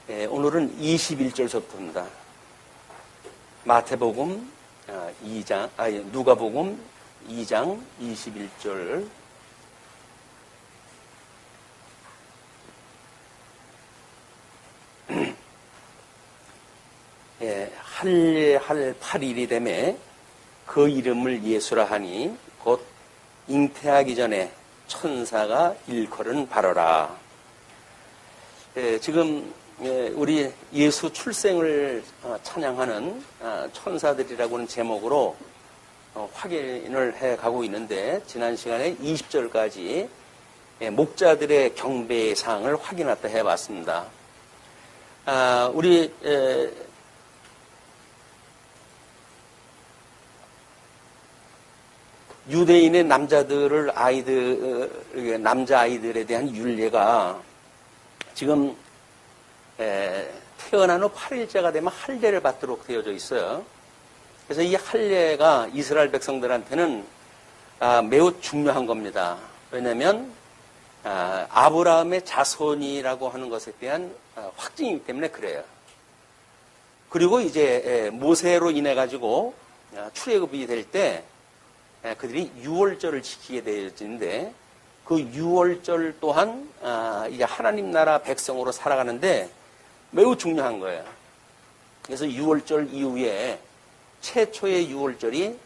오늘은 21절부터입니다. 마태복음 2장, 누가복음 2장 21절. 할례할 8일이 되매 그 이름을 예수라 하니 곧 잉태하기 전에 천사가 일컬은 바로라. 지금 우리 예수 출생을 찬양하는 천사들이라고 하는 제목으로 확인을 해가고 있는데, 지난 시간에 20절까지 목자들의 경배사항을 확인했다 해봤습니다. 우리 유대인의 남자아이들에 대한 율례가 지금 태어난 후 8일째가 되면 할례를 받도록 되어져 있어요. 그래서 이 할례가 이스라엘 백성들한테는 매우 중요한 겁니다. 왜냐하면 아브라함의 자손이라고 하는 것에 대한 확증이기 때문에 그래요. 그리고 이제 모세로 인해 가지고 출애굽이 될 때 그들이 유월절을 지키게 되어지는데, 그 유월절 또한 이제 하나님 나라 백성으로 살아가는데 매우 중요한 거예요. 그래서 유월절 이후에 최초의 유월절이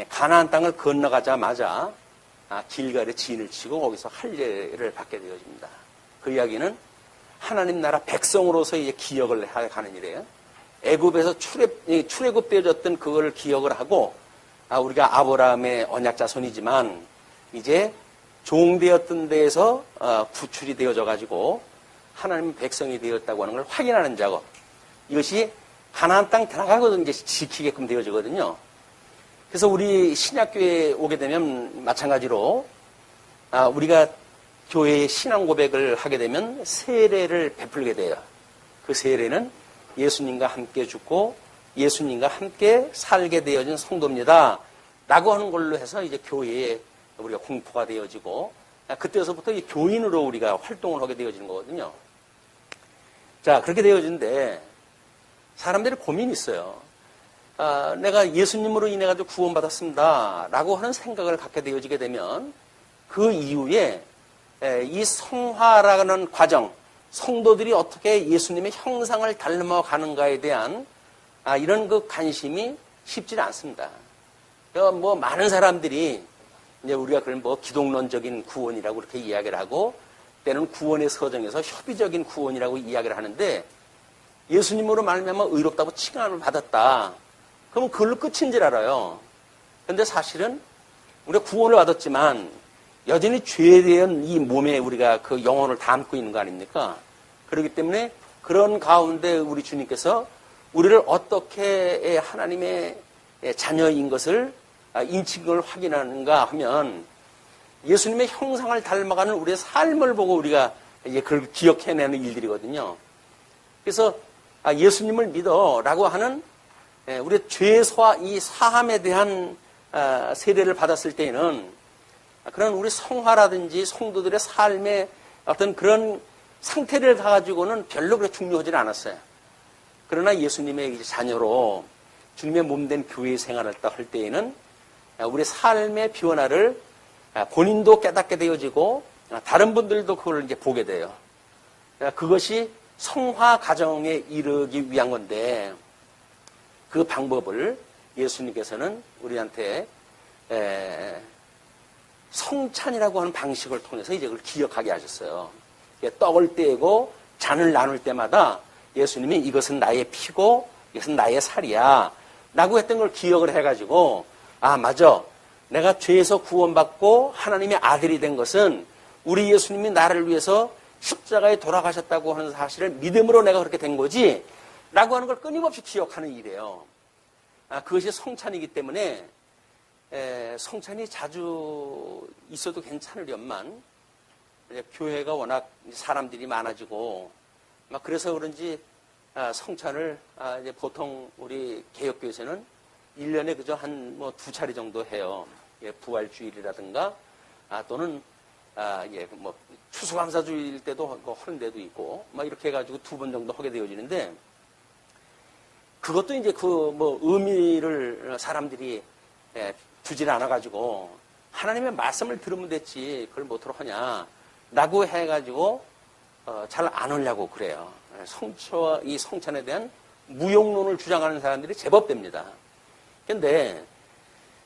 가나안 땅을 건너가자마자 길갈에 진을 치고 거기서 할례를 받게 되어집니다. 그 이야기는 하나님 나라 백성으로서 이제 기억을 하는 일이에요. 애굽에서 출애굽되어졌던 그걸 기억을 하고, 우리가 아브라함의 언약 자손이지만 이제 종되었던 데에서 구출이 되어져 가지고 하나님의 백성이 되었다고 하는 걸 확인하는 작업. 이것이 가나안 땅 들어가고도 이제 지키게끔 되어지거든요. 그래서 우리 신약교회에 오게 되면 마찬가지로 우리가 교회의 신앙 고백을 하게 되면 세례를 베풀게 돼요. 그 세례는 예수님과 함께 죽고 예수님과 함께 살게 되어진 성도입니다 라고 하는 걸로 해서 이제 교회에 우리가 공포가 되어지고, 그때서부터 이 교인으로 우리가 활동을 하게 되어지는 거거든요. 자, 그렇게 되어지는데 사람들이 고민이 있어요. 내가 예수님으로 인해 가지고 구원받았습니다 라고 하는 생각을 갖게 되어지게 되면 그 이후에 이 성화라는 과정, 성도들이 어떻게 예수님의 형상을 닮아가는가에 대한 이런 그 관심이 쉽지 않습니다. 뭐 많은 사람들이 이제 우리가 그걸 뭐 기독론적인 구원이라고 그렇게 이야기를 하고, 때는 구원의 서정에서 협의적인 구원이라고 이야기를 하는데, 예수님으로 말미암아 의롭다고 칭함을 받았다. 그러면 그걸로 끝인 줄 알아요. 그런데 사실은 우리가 구원을 받았지만 여전히 죄된 이 몸에 우리가 그 영혼을 담고 있는 거 아닙니까? 그렇기 때문에 그런 가운데 우리 주님께서 우리를 어떻게 하나님의 자녀인 것을 인칭을 확인하는가 하면, 예수님의 형상을 닮아가는 우리의 삶을 보고 우리가 이제 그걸 기억해내는 일들이거든요. 그래서 예수님을 믿어라고 하는 우리의 죄와 이 사함에 대한 세례를 받았을 때에는 그런 우리 성화라든지 성도들의 삶의 어떤 그런 상태를 가지고는 별로 그렇게 중요하지는 않았어요. 그러나 예수님의 자녀로 주님의 몸된 교회 생활을 할 때에는 우리 삶의 변화를 본인도 깨닫게 되어지고 다른 분들도 그걸 이제 보게 돼요. 그것이 성화 과정에 이르기 위한 건데, 그 방법을 예수님께서는 우리한테 성찬이라고 하는 방식을 통해서 이제 그걸 기억하게 하셨어요. 떡을 떼고 잔을 나눌 때마다 예수님이 이것은 나의 피고 이것은 나의 살이야 라고 했던 걸 기억을 해가지고, 맞아, 내가 죄에서 구원받고 하나님의 아들이 된 것은 우리 예수님이 나를 위해서 십자가에 돌아가셨다고 하는 사실을 믿음으로 내가 그렇게 된 거지 라고 하는 걸 끊임없이 기억하는 일이에요. 그것이 성찬이기 때문에 성찬이 자주 있어도 괜찮으련만 교회가 워낙 사람들이 많아지고 그래서 그런지 성찬을 이제 보통 우리 개혁교회에서는 1년에 그저 한 뭐 2차례 정도 해요. 부활주일이라든가 또는 뭐 추수감사주일 때도 하는 데도 있고, 막 이렇게 해가지고 2번 정도 하게 되어지는데, 그것도 이제 의미를 사람들이 두질 않아가지고, 하나님의 말씀을 들으면 됐지, 그걸 뭐토록 하냐, 라고 해가지고, 잘 안 하려고 그래요. 이 성찬에 대한 무용론을 주장하는 사람들이 제법 됩니다. 근데,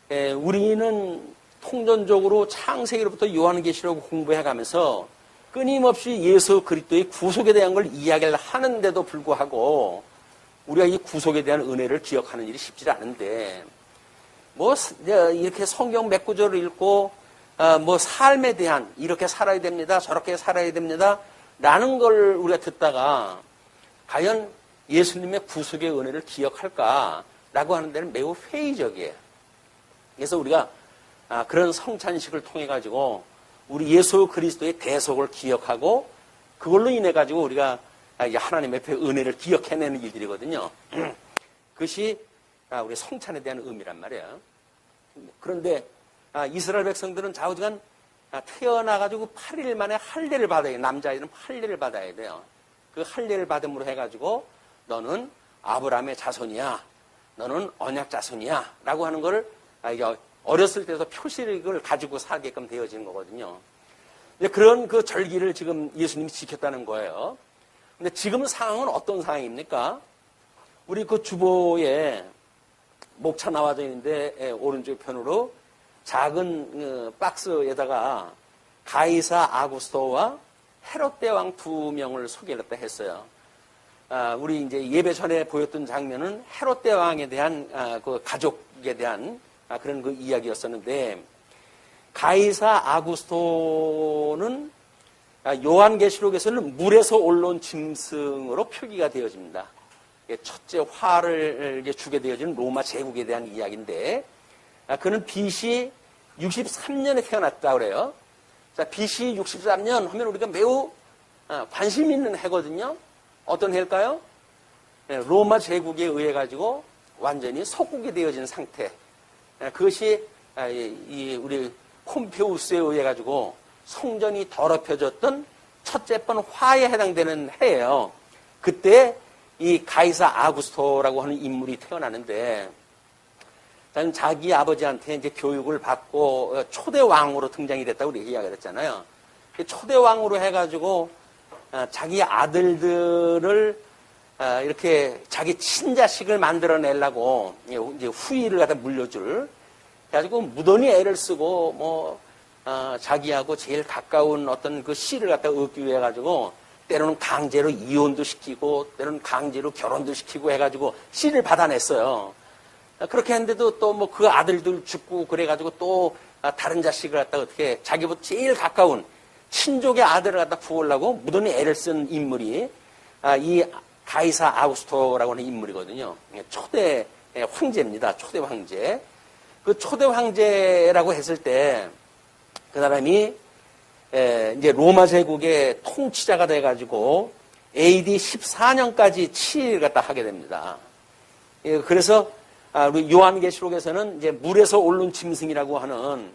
우리는 통전적으로 창세기로부터 요한계시록을 공부해 가면서 끊임없이 예수 그리스도의 구속에 대한 걸 이야기를 하는데도 불구하고 우리가 이 구속에 대한 은혜를 기억하는 일이 쉽지 않은데 이렇게 성경 몇 구절을 읽고 삶에 대한 이렇게 살아야 됩니다. 저렇게 살아야 됩니다. 라는 걸 우리가 듣다가 과연 예수님의 구속의 은혜를 기억할까라고 하는 데는 매우 회의적이에요. 그래서 우리가 그런 성찬식을 통해 가지고 우리 예수 그리스도의 대속을 기억하고 그걸로 인해 가지고 우리가 하나님 앞에 은혜를 기억해내는 일들이거든요. 그것이 우리 성찬에 대한 의미란 말이에요. 그런데 이스라엘 백성들은 좌우지간 태어나 가지고 8일 만에 할례를 받아야 돼요. 남자아이들은 할례를 받아야 돼요. 그 할례를 받음으로 해 가지고 너는 아브라함의 자손이야. 너는 언약 자손이야. 라고 하는 거를 어렸을 때서 표시를 가지고 살게끔 되어지는 거거든요. 그런 그 절기를 지금 예수님이 지켰다는 거예요. 근데 지금 상황은 어떤 상황입니까? 우리 그 주보에 목차 나와져 있는데 오른쪽 편으로 작은 박스에다가 가이사 아구스토와 헤롯 대왕 2명을 소개를 했어요. 우리 이제 예배 전에 보였던 장면은 헤롯 대왕에 대한 그 가족에 대한 그런 그 이야기였었는데 가이사 아구스토는 요한계시록에서는 물에서 올라온 짐승으로 표기가 되어집니다. 첫째 화를 주게 되어지는 로마 제국에 대한 이야기인데 그는 BC 63년에 태어났다고 그래요. 자, BC 63년 하면 우리가 매우 관심 있는 해거든요. 어떤 해일까요? 로마 제국에 의해 가지고 완전히 속국이 되어진 상태. 그것이 우리 폼페우스에 의해 가지고 성전이 더럽혀졌던 첫째 번 화에 해당되는 해예요. 그때 이 가이사 아구스토라고 하는 인물이 태어나는데 자기 아버지한테 이제 교육을 받고 초대 왕으로 등장이 됐다고 우리 이야기를 했잖아요. 초대 왕으로 해가지고 자기 아들들을 이렇게 자기 친자식을 만들어내려고 이제 후위를 갖다 물려줄 그래가지고 무던히 애를 쓰고 자기하고 제일 가까운 어떤 그 씨를 갖다 얻기 위해 가지고 때로는 강제로 이혼도 시키고 때로는 강제로 결혼도 시키고 해가지고 씨를 받아냈어요. 그렇게 했는데도 또 그 아들들 죽고 그래가지고 또 다른 자식을 갖다 어떻게 자기보다 제일 가까운 친족의 아들을 갖다 부으려고 무던히 애를 쓴 인물이 이 가이사 아구스토라고 하는 인물이거든요. 초대 황제입니다. 초대 황제. 그 초대 황제라고 했을 때 그 사람이 이제 로마 제국의 통치자가 돼가지고 AD 14년까지 치를 갖다 하게 됩니다. 그래서 우리 요한계시록에서는 이제 물에서 오른 짐승이라고 하는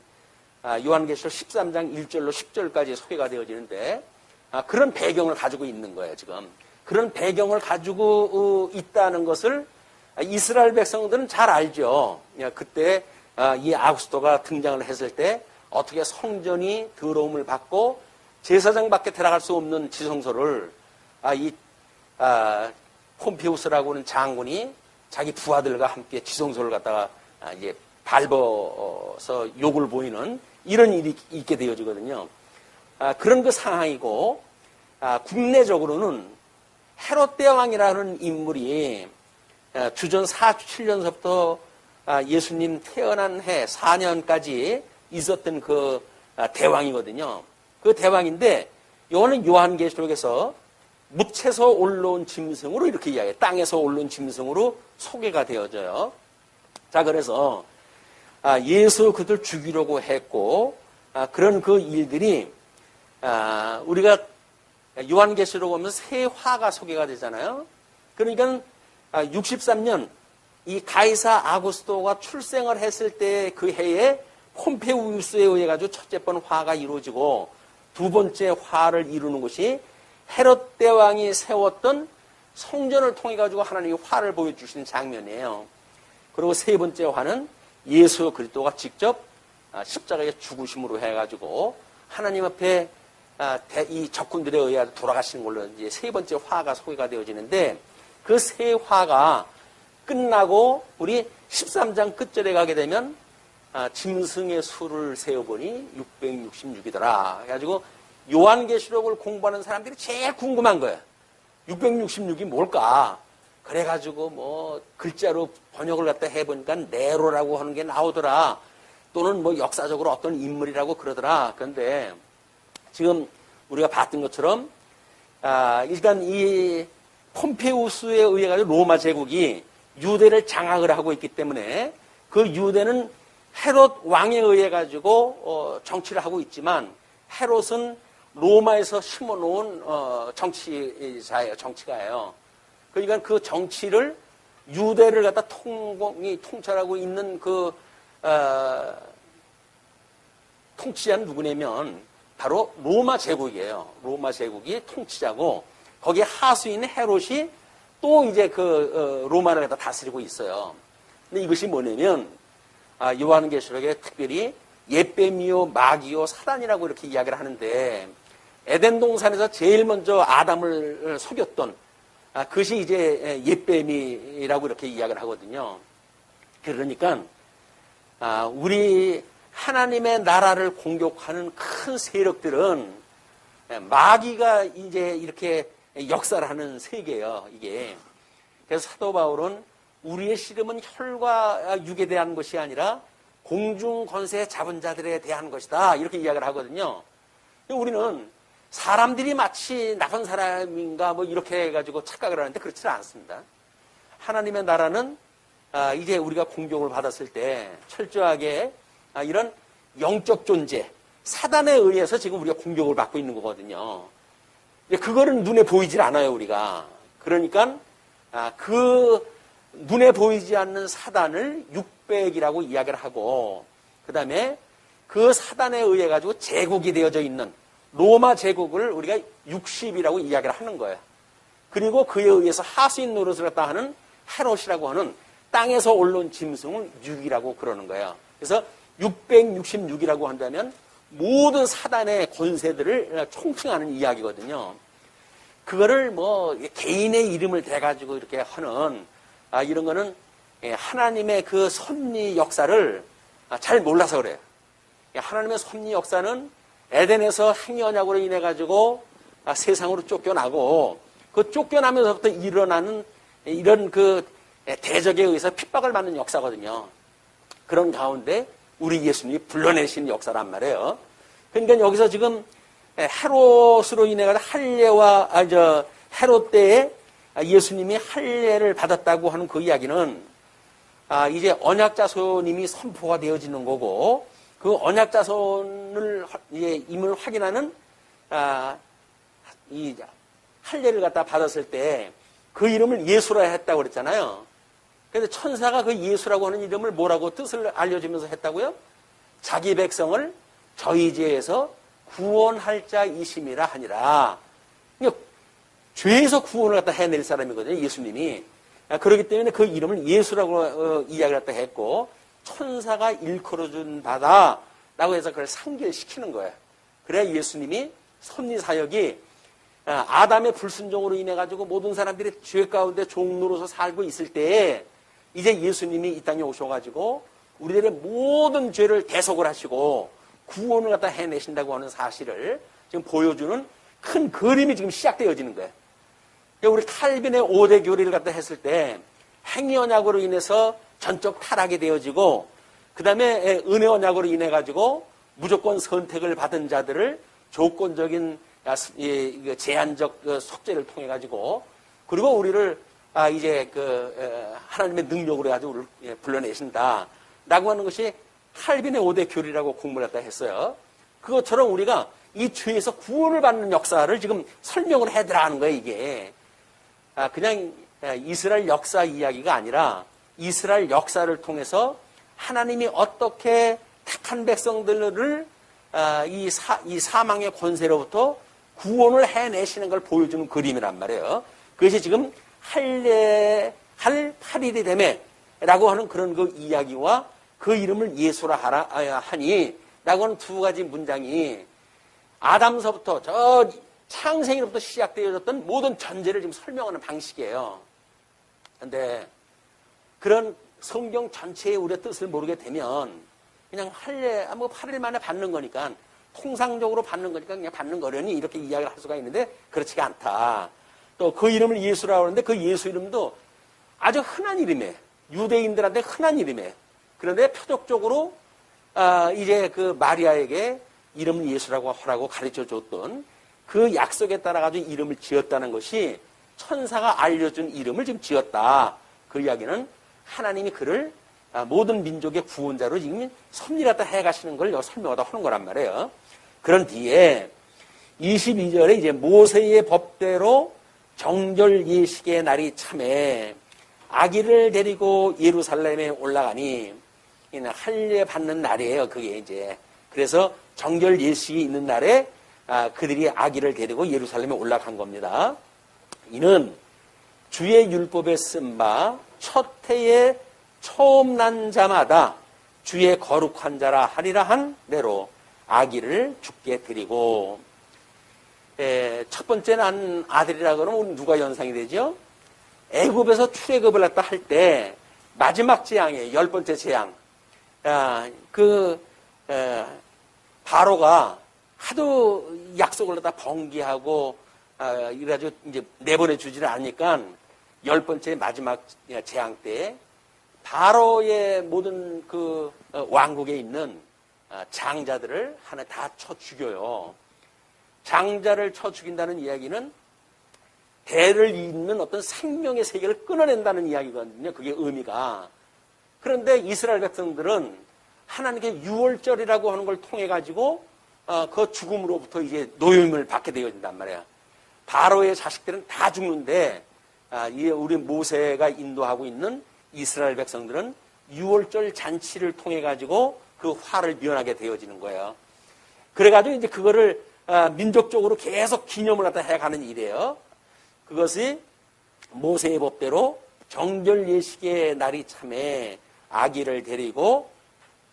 요한계시록 13장 1절로 10절까지 소개가 되어지는데 그런 배경을 가지고 있는 거예요, 지금. 그런 배경을 가지고 있다는 것을 이스라엘 백성들은 잘 알죠. 그때 이 아구스토가 등장을 했을 때 어떻게 성전이 더러움을 받고 제사장 밖에 들어갈 수 없는 지성소를 폼페우스라고 하는 장군이 자기 부하들과 함께 지성소를 갖다가 이제 밟아서 욕을 보이는 이런 일이 있게 되어지거든요. 그런 그 상황이고 국내적으로는 헤롯 대왕이라는 인물이 주전 47년서부터 예수님 태어난 해 4년까지 있었던 그 대왕이거든요. 그 대왕인데 이거는 요한계시록에서 묻에서 올라온 짐승으로 이렇게 이야기해요. 땅에서 올라온 짐승으로 소개가 되어져요. 자, 그래서 예수 그들 죽이려고 했고 그런 그 일들이 우리가 요한계시록 보면 세 화가 소개가 되잖아요. 그러니까 63년 이 가이사 아구스토가 출생을 했을 때 그 해에 폼페우스에 의해 가지고 첫째 번 화가 이루어지고 두 번째 화를 이루는 것이 헤롯 대왕이 세웠던 성전을 통해 가지고 하나님이 화를 보여주시는 장면이에요. 그리고 세 번째 화는 예수 그리스도가 직접 십자가에 죽으심으로 해가지고 하나님 앞에 이 적군들에 의해 돌아가시는 걸로 이제 세 번째 화가 소개가 되어지는데, 그 세 화가 끝나고 우리 13장 끝절에 가게 되면 짐승의 수를 세어보니 666이더라 해가지고 요한계시록을 공부하는 사람들이 제일 궁금한 거예요. 666이 뭘까? 그래가지고 뭐 글자로 번역을 갖다 해보니까 네로라고 하는 게 나오더라. 또는 뭐 역사적으로 어떤 인물이라고 그러더라. 그런데 지금 우리가 봤던 것처럼 일단 이 폼페우스에 의해 가지고 로마 제국이 유대를 장악을 하고 있기 때문에 그 유대는 헤롯 왕에 의해 가지고 정치를 하고 있지만, 헤롯은 로마에서 심어놓은 정치자예요. 정치가예요. 그러니까 그 정치를 유대를 갖다 통찰하고 있는 그 통치자는 누구냐면 바로 로마 제국이에요. 로마 제국이 통치자고, 거기에 하수인 헤롯이 또 이제 그 로마를 갖다 다스리고 있어요. 근데 이것이 뭐냐면 요한계시록에 특별히 옛뱀이요 마귀요 사단이라고 이렇게 이야기를 하는데, 에덴 동산에서 제일 먼저 아담을 속였던 그것이 이제 옛뱀이라고 이렇게 이야기를 하거든요. 그러니까 우리 하나님의 나라를 공격하는 큰 세력들은 마귀가 이제 이렇게 역사를 하는 세계예요, 이게. 그래서 사도 바울은 우리의 씨름은 혈과 육에 대한 것이 아니라 공중 권세 잡은 자들에 대한 것이다, 이렇게 이야기를 하거든요. 우리는 사람들이 마치 나쁜 사람인가 뭐 이렇게 해가지고 착각을 하는데 그렇지는 않습니다. 하나님의 나라는 이제 우리가 공격을 받았을 때 철저하게 이런 영적 존재, 사단에 의해서 지금 우리가 공격을 받고 있는 거거든요. 그거는 눈에 보이질 않아요, 우리가. 그러니까 그 눈에 보이지 않는 사단을 600이라고 이야기를 하고, 그 다음에 그 사단에 의해 가지고 제국이 되어져 있는 로마 제국을 우리가 60이라고 이야기를 하는 거예요. 그리고 그에 의해서 하수인 노릇을 갖다 하는 헤롯이라고 하는 땅에서 올라온 짐승을 6이라고 그러는 거예요. 그래서 666이라고 한다면 모든 사단의 권세들을 총칭하는 이야기거든요. 그거를 뭐 개인의 이름을 대가지고 이렇게 하는 이런 거는 하나님의 그 섭리 역사를 잘 몰라서 그래요. 하나님의 섭리 역사는 에덴에서 행위 언약으로 인해 가지고 세상으로 쫓겨나고, 그 쫓겨나면서부터 일어나는 이런 그 대적에 의해서 핍박을 받는 역사거든요. 그런 가운데 우리 예수님이 불러내신 역사란 말이에요. 그러니까 여기서 지금 헤롯으로 인해 가지고 할례와 헤롯 때에 예수님이 할례를 받았다고 하는 그 이야기는 이제 언약자손님이 선포가 되어지는 거고, 그 언약자손을 임을 확인하는 이 할례를 갖다 받았을 때 그 이름을 예수라 했다고 그랬잖아요. 그런데 천사가 그 예수라고 하는 이름을 뭐라고 뜻을 알려주면서 했다고요? 자기 백성을 저희 죄에서 구원할 자이심이라 하니라. 그러니까 죄에서 구원을 갖다 해낼 사람이거든요, 예수님이. 그렇기 때문에 그 이름을 예수라고 이야기를 갖다 했고, 천사가 일컬어준 바다 라고 해서 그걸 상기시키는 거예요. 그래야 예수님이 섭리 사역이 아담의 불순종으로 인해 가지고 모든 사람들이 죄 가운데 종로로서 살고 있을 때에 이제 예수님이 이 땅에 오셔가지고 우리들의 모든 죄를 대속을 하시고 구원을 갖다 해내신다고 하는 사실을 지금 보여주는 큰 그림이 지금 시작되어지는 거예요. 우리 칼빈의 5대 교리를 갖다 했을 때 행위 언약으로 인해서 전적 타락이 되어지고, 그 다음에 은혜 언약으로 인해 가지고 무조건 선택을 받은 자들을 조건적인 제한적 속죄를 통해 가지고, 그리고 우리를 이제 하나님의 능력으로 가지고 우리를 불러내신다라고 하는 것이 칼빈의 5대 교리라고 공부를 했다 했어요. 그것처럼 우리가 이 죄에서 구원을 받는 역사를 지금 설명을 해드라는 거예요, 이게. 그냥 이스라엘 역사 이야기가 아니라 이스라엘 역사를 통해서 하나님이 어떻게 택한 백성들을 이 사망의 권세로부터 구원을 해내시는 걸 보여주는 그림이란 말이에요. 그것이 지금 할 8일이 되매 라고 하는 그런 그 이야기와 그 이름을 예수라 하니 라고 하는 두 가지 문장이 아담서부터 저 창세기로부터 시작되어졌던 모든 전제를 지금 설명하는 방식이에요. 그런데 그런 성경 전체의 우리의 뜻을 모르게 되면 그냥 뭐 8일 만에 받는 거니까 통상적으로 받는 거니까 그냥 받는 거려니 이렇게 이야기를 할 수가 있는데 그렇지가 않다. 또 그 이름을 예수라고 하는데 그 예수 이름도 아주 흔한 이름이에요. 유대인들한테 흔한 이름이에요. 그런데 표적적으로 이제 그 마리아에게 이름을 예수라고 하라고 가르쳐 줬던 그 약속에 따라 가지고 이름을 지었다는 것이 천사가 알려준 이름을 지금 지었다. 그 이야기는 하나님이 그를 모든 민족의 구원자로 지금 섭리하다 해가시는 걸 설명하다 하는 거란 말이에요. 그런 뒤에 22절에 이제 모세의 법대로 정절 예식의 날이 참에 아기를 데리고 예루살렘에 올라가니 할례 받는 날이에요. 그게 이제 그래서 정절 예식이 있는 날에 그들이 아기를 데리고 예루살렘에 올라간 겁니다. 이는 주의 율법에 쓴 바 첫 해에 처음 난 자마다 주의 거룩한 자라 하리라 한 대로 아기를 죽게 드리고 첫 번째 난 아들이라 그러면 누가 연상이 되죠? 애굽에서 출애굽을 했다 할 때 마지막 재앙이에요. 10번째 재앙. 바로가 하도 약속을 갖다 번기하고 이래가지고 이제 내보내 주지를 않으니까 10번째 마지막 재앙 때 바로의 모든 그 왕국에 있는 장자들을 하나 다 쳐 죽여요. 장자를 쳐 죽인다는 이야기는 대를 잇는 어떤 생명의 세계를 끊어낸다는 이야기거든요. 그게 의미가. 그런데 이스라엘 백성들은 하나님께 유월절이라고 하는 걸 통해 가지고 그 죽음으로부터 이제 노임을 받게 되어진단 말이야. 바로의 자식들은 다 죽는데 우리 모세가 인도하고 있는 이스라엘 백성들은 유월절 잔치를 통해 가지고 그 화를 면하게 되어지는 거예요. 그래가지고 이제 그거를 민족적으로 계속 기념을 갖다 해가는 일이에요. 그것이 모세의 법대로 정절 예식의 날이 참에 아기를 데리고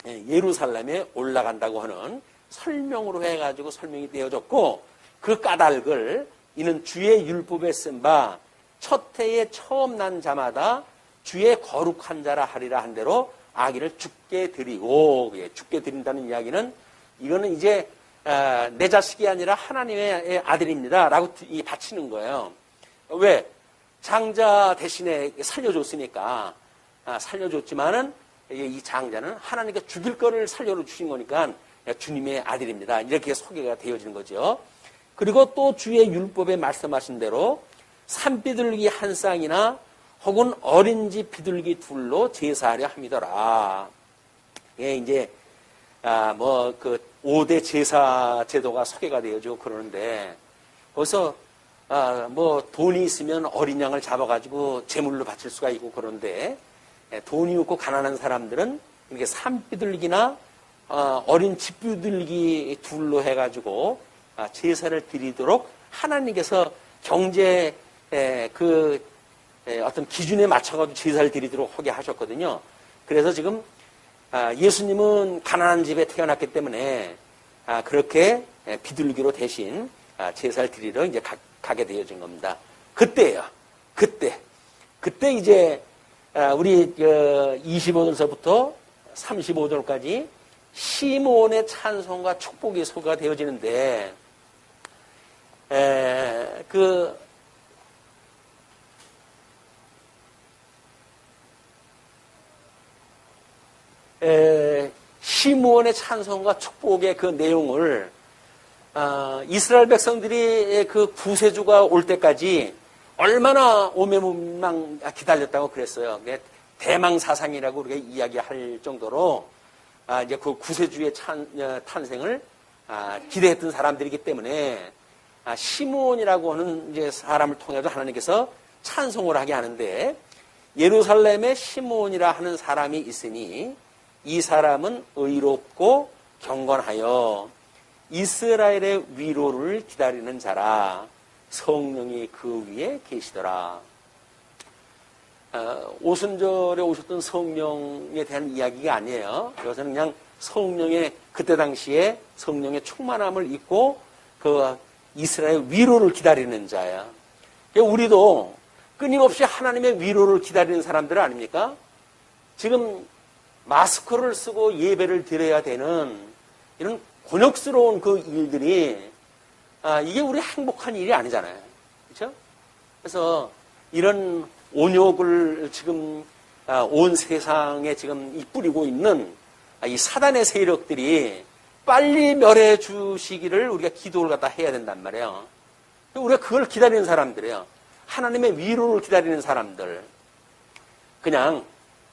예루살렘에 올라간다고 하는 설명으로 해가지고 설명이 되어졌고 그 까닭을 이는 주의 율법에 쓴 바 첫 해에 처음 난 자마다 주의 거룩한 자라 하리라 한 대로 아기를 죽게 드리고 죽게 드린다는 이야기는 이거는 이제 내 자식이 아니라 하나님의 아들입니다 라고 바치는 거예요. 왜? 장자 대신에 살려줬으니까 살려줬지만은 이 장자는 하나님께 죽일 거를 살려주신 거니까 주님의 아들입니다. 이렇게 소개가 되어지는 거죠. 그리고 또 주의 율법에 말씀하신 대로 산비둘기 한 쌍이나 혹은 어린지 비둘기 둘로 제사하려 함이더라. 예, 이제 그 5대 제사 제도가 소개가 되어지고 그러는데 거기서 돈이 있으면 어린 양을 잡아가지고 제물로 바칠 수가 있고 그런데 돈이 없고 가난한 사람들은 이렇게 산비둘기나 어린 집비둘기 둘로 해가지고 제사를 드리도록 하나님께서 경제 어떤 기준에 맞춰가지고 제사를 드리도록 하게 하셨거든요. 그래서 지금 예수님은 가난한 집에 태어났기 때문에 그렇게 비둘기로 대신 제사를 드리러 이제 가게 되어진 겁니다. 그때예요. 그때 이제 우리 25절서부터 35절까지 시므온의 찬송과 축복이 소개가 되어지는데 시므온의 찬송과 축복의 그 내용을 이스라엘 백성들이 그 구세주가 올 때까지 얼마나 오매무망 기다렸다고 그랬어요. 대망사상이라고 우리가 이야기할 정도로 이제 그 구세주의 탄생을 기대했던 사람들이기 때문에 시므온이라고 하는 이제 사람을 통해서 하나님께서 찬송을 하게 하는데 예루살렘에 시므온이라 하는 사람이 있으니 이 사람은 의롭고 경건하여 이스라엘의 위로를 기다리는 자라. 성령이 그 위에 계시더라. 오순절에 오셨던 성령에 대한 이야기가 아니에요. 이것은 그냥 성령의 그때 당시에 성령의 충만함을 입고 그 이스라엘 위로를 기다리는 자야. 우리도 끊임없이 하나님의 위로를 기다리는 사람들 아닙니까? 지금 마스크를 쓰고 예배를 드려야 되는 이런 곤욕스러운 그 일들이 이게 우리 행복한 일이 아니잖아요. 그렇죠? 그래서 이런 온욕을 지금 온 세상에 지금 뿌리고 있는 이 사단의 세력들이 빨리 멸해 주시기를 우리가 기도를 갖다 해야 된단 말이에요. 우리가 그걸 기다리는 사람들이에요. 하나님의 위로를 기다리는 사람들. 그냥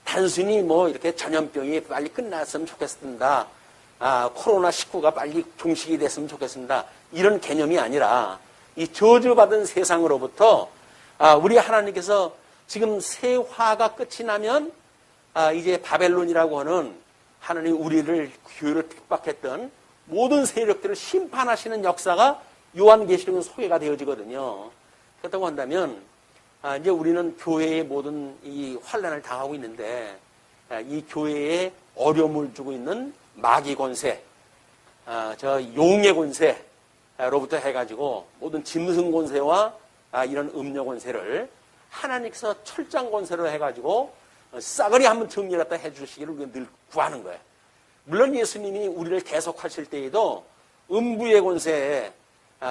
단순히 뭐 이렇게 전염병이 빨리 끝났으면 좋겠습니다. 코로나19가 빨리 종식이 됐으면 좋겠습니다. 이런 개념이 아니라 이 저주받은 세상으로부터 우리 하나님께서 지금 세화가 끝이 나면 이제 바벨론이라고 하는 하나님 우리를 교회를 핍박했던 모든 세력들을 심판하시는 역사가 요한계시록은 소개가 되어지거든요. 그렇다고 한다면 이제 우리는 교회의 모든 이 환난을 당하고 있는데 이 교회에 어려움을 주고 있는 마귀 권세, 저 용의 권세로부터 해가지고 모든 짐승 권세와 이런 음료 권세를 하나님께서 철장 권세로 해가지고 싸그리 한번 정리 갖다 해주시기를 우리가 늘 구하는 거예요. 물론 예수님이 우리를 계속하실 때에도 음부의 권세에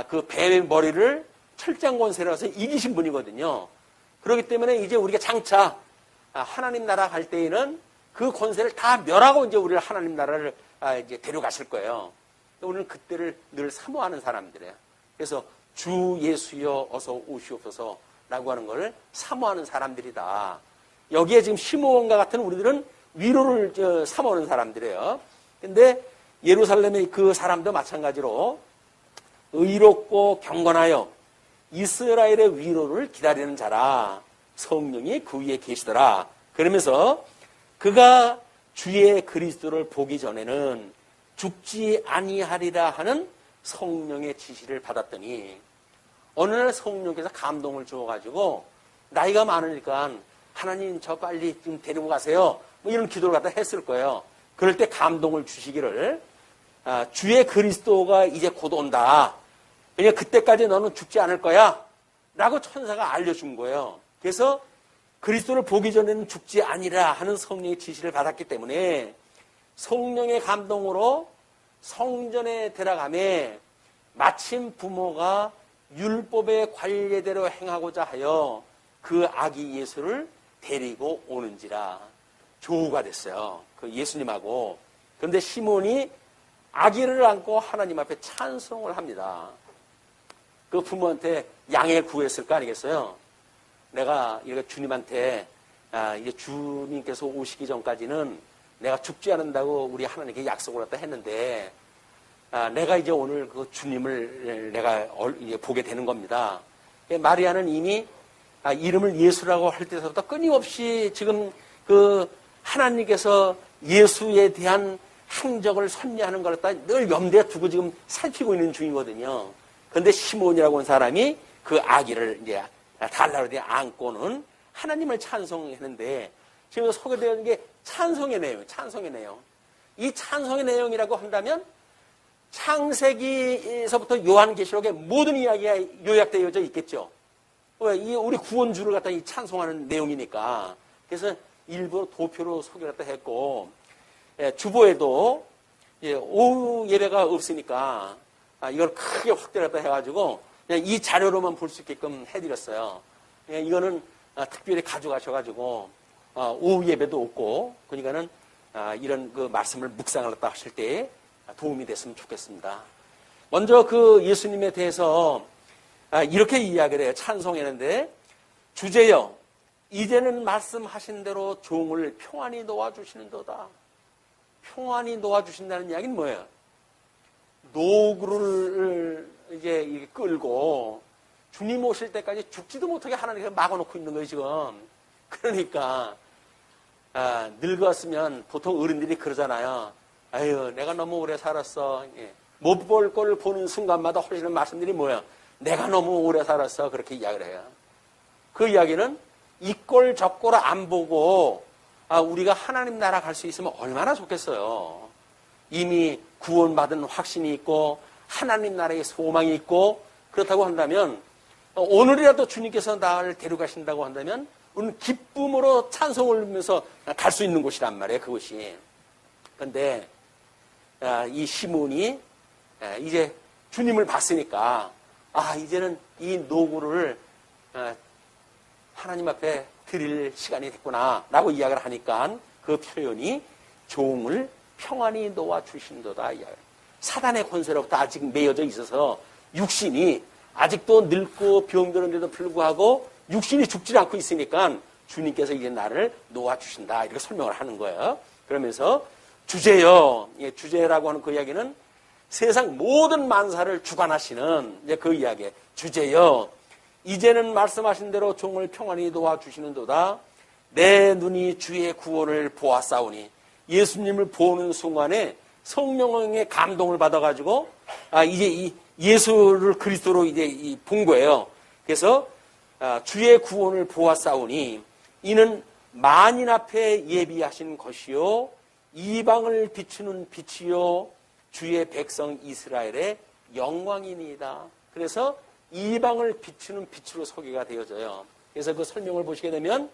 그 배의 머리를 철장 권세라서 이기신 분이거든요. 그렇기 때문에 이제 우리가 장차 하나님 나라 갈 때에는 그 권세를 다 멸하고 이제 우리를 하나님 나라를 이제 데려가실 거예요. 우리는 그때를 늘 사모하는 사람들이에요. 그래서 주 예수여 어서 오시옵소서라고 하는 걸 사모하는 사람들이다. 여기에 지금 시므온과 같은 우리들은 위로를 사모하는 사람들이에요. 근데 예루살렘의 그 사람도 마찬가지로 의롭고 경건하여 이스라엘의 위로를 기다리는 자라. 성령이 그 위에 계시더라. 그러면서 그가 주의 그리스도를 보기 전에는 죽지 아니하리라 하는 성령의 지시를 받았더니 어느 날 성령께서 감동을 주어가지고 나이가 많으니까 하나님 저 빨리 좀 데리고 가세요. 뭐 이런 기도를 갖다 했을 거예요. 그럴 때 감동을 주시기를 주의 그리스도가 이제 곧 온다. 그러니까 그때까지 너는 죽지 않을 거야. 라고 천사가 알려준 거예요. 그래서 그리스도를 보기 전에는 죽지 아니라 하는 성령의 지시를 받았기 때문에 성령의 감동으로 성전에 들어가매 마침 부모가 율법의 관례대로 행하고자 하여 그 아기 예수를 데리고 오는지라. 조우가 됐어요. 그 예수님하고. 그런데 시몬이 아기를 안고 하나님 앞에 찬송을 합니다. 그 부모한테 양해 구했을 거 아니겠어요? 내가 이렇게 주님한테 이제 주님께서 오시기 전까지는 내가 죽지 않는다고 우리 하나님께 약속을 했다 했는데 내가 이제 오늘 그 주님을 내가 이제 보게 되는 겁니다. 마리아는 이미 이름을 예수라고 할 때서부터 끊임없이 지금 그 하나님께서 예수에 대한 행적을 선미하는 걸 갖다 늘 염두에 두고 지금 살피고 있는 중이거든요. 그런데 시몬이라고 하는 사람이 그 아기를 이제 달라고 안고는 하나님을 찬송했는데 지금 소개되는 게 찬송의 내용, 찬송의 내용. 이 찬송의 내용이라고 한다면 창세기에서부터 요한계시록의 모든 이야기가 요약되어져 있겠죠. 왜? 이 우리 구원주를 갖다 이 찬송하는 내용이니까. 그래서 일부러 도표로 소개를 갖다 했고, 주보에도 오후 예배가 없으니까 이걸 크게 확대를 갖다 해가지고 그냥 이 자료로만 볼 수 있게끔 해드렸어요. 이거는 특별히 가져가셔가지고 오후 예배도 없고, 그러니까는 이런 그 말씀을 묵상을 갖다 하실 때 도움이 됐으면 좋겠습니다. 먼저 그 예수님에 대해서 이렇게 이야기를 해요. 찬송했는데, 주제여 이제는 말씀하신 대로 종을 평안히 놓아주시는도다. 평안히 놓아주신다는 이야기는 뭐예요? 노구를 이제 이렇게 끌고 주님 오실 때까지 죽지도 못하게 하나님께서 막아놓고 있는 거예요, 지금. 그러니까 늙었으면 보통 어른들이 그러잖아요. 아유, 내가 너무 오래 살았어. 못 볼 걸 보는 순간마다 하시는 말씀들이 뭐야? 내가 너무 오래 살았어. 그렇게 이야기를 해요. 그 이야기는 이 꼴 저 꼴 안 보고 우리가 하나님 나라 갈 수 있으면 얼마나 좋겠어요. 이미 구원받은 확신이 있고 하나님 나라의 소망이 있고 그렇다고 한다면 오늘이라도 주님께서 나를 데려가신다고 한다면 우리는 기쁨으로 찬송을 하면서 갈 수 있는 곳이란 말이에요. 그곳이. 그런데 이 시몬이 이제 주님을 봤으니까 이제는 이 노고를 하나님 앞에 드릴 시간이 됐구나 라고 이야기를 하니까 그 표현이 종을 평안히 놓아주신도다. 사단의 권세로부터 아직 매여져 있어서 육신이 아직도 늙고 병들었는데도 불구하고 육신이 죽지 않고 있으니까 주님께서 이제 나를 놓아주신다 이렇게 설명을 하는 거예요. 그러면서 주제요. 주제라고 하는 그 이야기는 세상 모든 만사를 주관하시는 이제 그 이야기에 주제요. 이제는 말씀하신 대로 종을 평안히 도와주시는도다. 내 눈이 주의 구원을 보았사오니 예수님을 보는 순간에 성령의 감동을 받아가지고 이제 이 예수를 그리스도로 이제 본 거예요. 그래서 주의 구원을 보았사오니 이는 만인 앞에 예비하신 것이요 이방을 비추는 빛이요 주의 백성 이스라엘의 영광이니이다. 그래서 이방을 비추는 빛으로 소개가 되어져요. 그래서 그 설명을 보시게 되면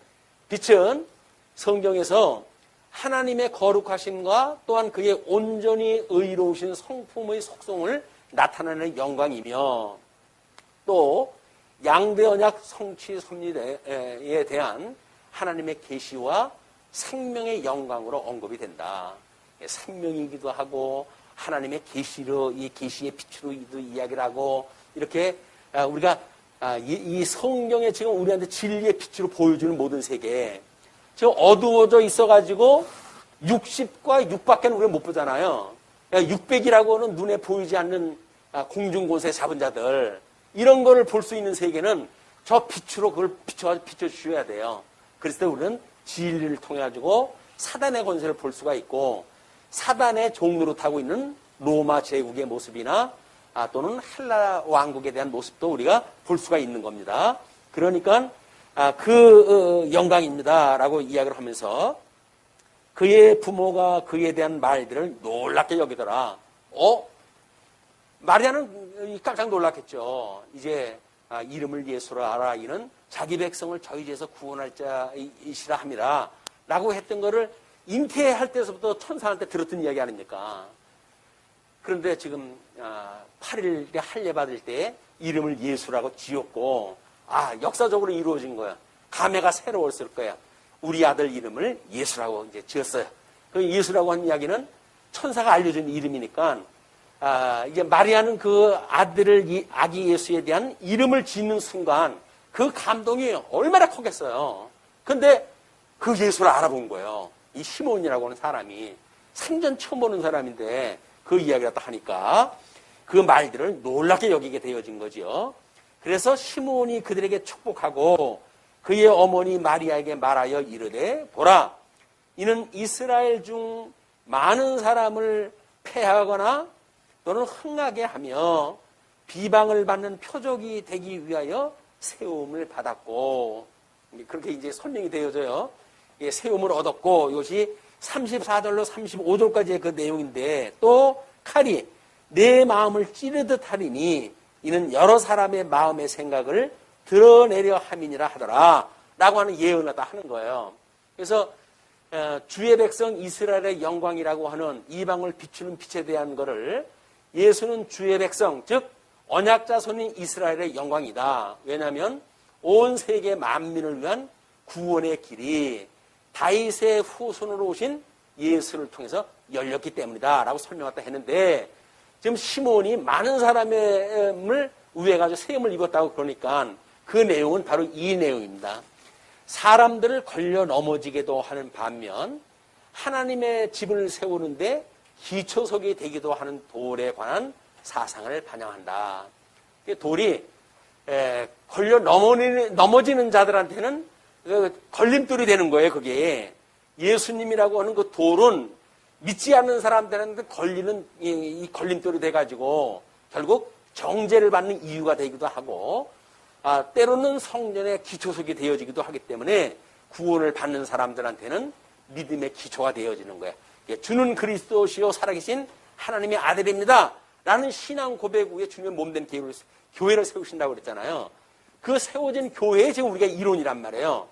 빛은 성경에서 하나님의 거룩하심과 또한 그의 온전히 의로우신 성품의 속성을 나타내는 영광이며 또 양대 언약 성취 섭리에 대한 하나님의 계시와 생명의 영광으로 언급이 된다. 생명이기도 하고 하나님의 계시로 이 계시의 빛으로도 이야기를 하고 이렇게 우리가 이 성경에 지금 우리한테 진리의 빛으로 보여주는 모든 세계 지금 어두워져 있어가지고 60과 6밖에는 우리가 못 보잖아요. 600이라고는 눈에 보이지 않는 공중곳에 잡은 자들 이런 거를 볼 수 있는 세계는 저 빛으로 그걸 비춰주셔야 돼요. 그랬을 때 우리는 진리를 통해 가지고 사단의 권세를 볼 수가 있고 사단의 종로로 타고 있는 로마 제국의 모습이나 또는 헬라 왕국에 대한 모습도 우리가 볼 수가 있는 겁니다. 그러니까 그 영광입니다라고 이야기를 하면서 그의 부모가 그에 대한 말들을 놀랍게 여기더라. 마리아는 깜짝 놀랐겠죠. 이제 이름을 예수로 알아 이는 자기 백성을 저희 죄에서 구원할 자이시라 함이라 라고 했던 거를 잉태할 때서부터 천사한테 들었던 이야기 아닙니까? 그런데 지금 8일에 할례 받을 때 이름을 예수라고 지었고 역사적으로 이루어진 거야. 감회가 새로웠을 거야. 우리 아들 이름을 예수라고 이제 지었어요. 그 예수라고 하는 이야기는 천사가 알려준 이름이니까 이제 마리아는 그 아기 예수에 대한 이름을 짓는 순간 그 감동이 얼마나 크겠어요. 근데 그 예수를 알아본 거예요. 이 시몬이라고 하는 사람이 생전 처음 보는 사람인데 그 이야기를 하니까 그 말들을 놀랍게 여기게 되어진 거죠. 그래서 시몬이 그들에게 축복하고 그의 어머니 마리아에게 말하여 이르되 보라 이는 이스라엘 중 많은 사람을 패하거나 또는 흥하게 하며 비방을 받는 표적이 되기 위하여 세움을 받았고 그렇게 이제 설명이 되어져요. 세움을 얻었고 이것이 34절로 35절까지의 그 내용인데 또 칼이 내 마음을 찌르듯 하리니 이는 여러 사람의 마음의 생각을 드러내려 함이니라 하더라 라고 하는 예언을 다 하는 거예요. 그래서 주의 백성 이스라엘의 영광이라고 하는 이방을 비추는 빛에 대한 거를 예수는 주의 백성 즉 언약자손인 이스라엘의 영광이다. 왜냐하면 온 세계 만민을 위한 구원의 길이 다윗의 후손으로 오신 예수를 통해서 열렸기 때문이다 라고 설명했다 했는데 지금 시몬이 많은 사람을 위해가지고 세움을 입었다고 그러니까 그 내용은 바로 이 내용입니다. 사람들을 걸려 넘어지게도 하는 반면 하나님의 집을 세우는데 기초석이 되기도 하는 돌에 관한 사상을 반영한다. 돌이 걸려 넘어지는 자들한테는 걸림돌이 되는 거예요. 그게 예수님이라고 하는 그 돌은 믿지 않는 사람들한테 걸리는 이 걸림돌이 돼가지고 결국 정죄를 받는 이유가 되기도 하고, 때로는 성전의 기초석이 되어지기도 하기 때문에 구원을 받는 사람들한테는 믿음의 기초가 되어지는 거예요. 주는 그리스도시요 살아계신 하나님의 아들입니다 라는 신앙 고백 후에 주님의 몸된 교회를 세우신다고 그랬잖아요. 그 세워진 교회에 지금 우리가 이론이란 말이에요.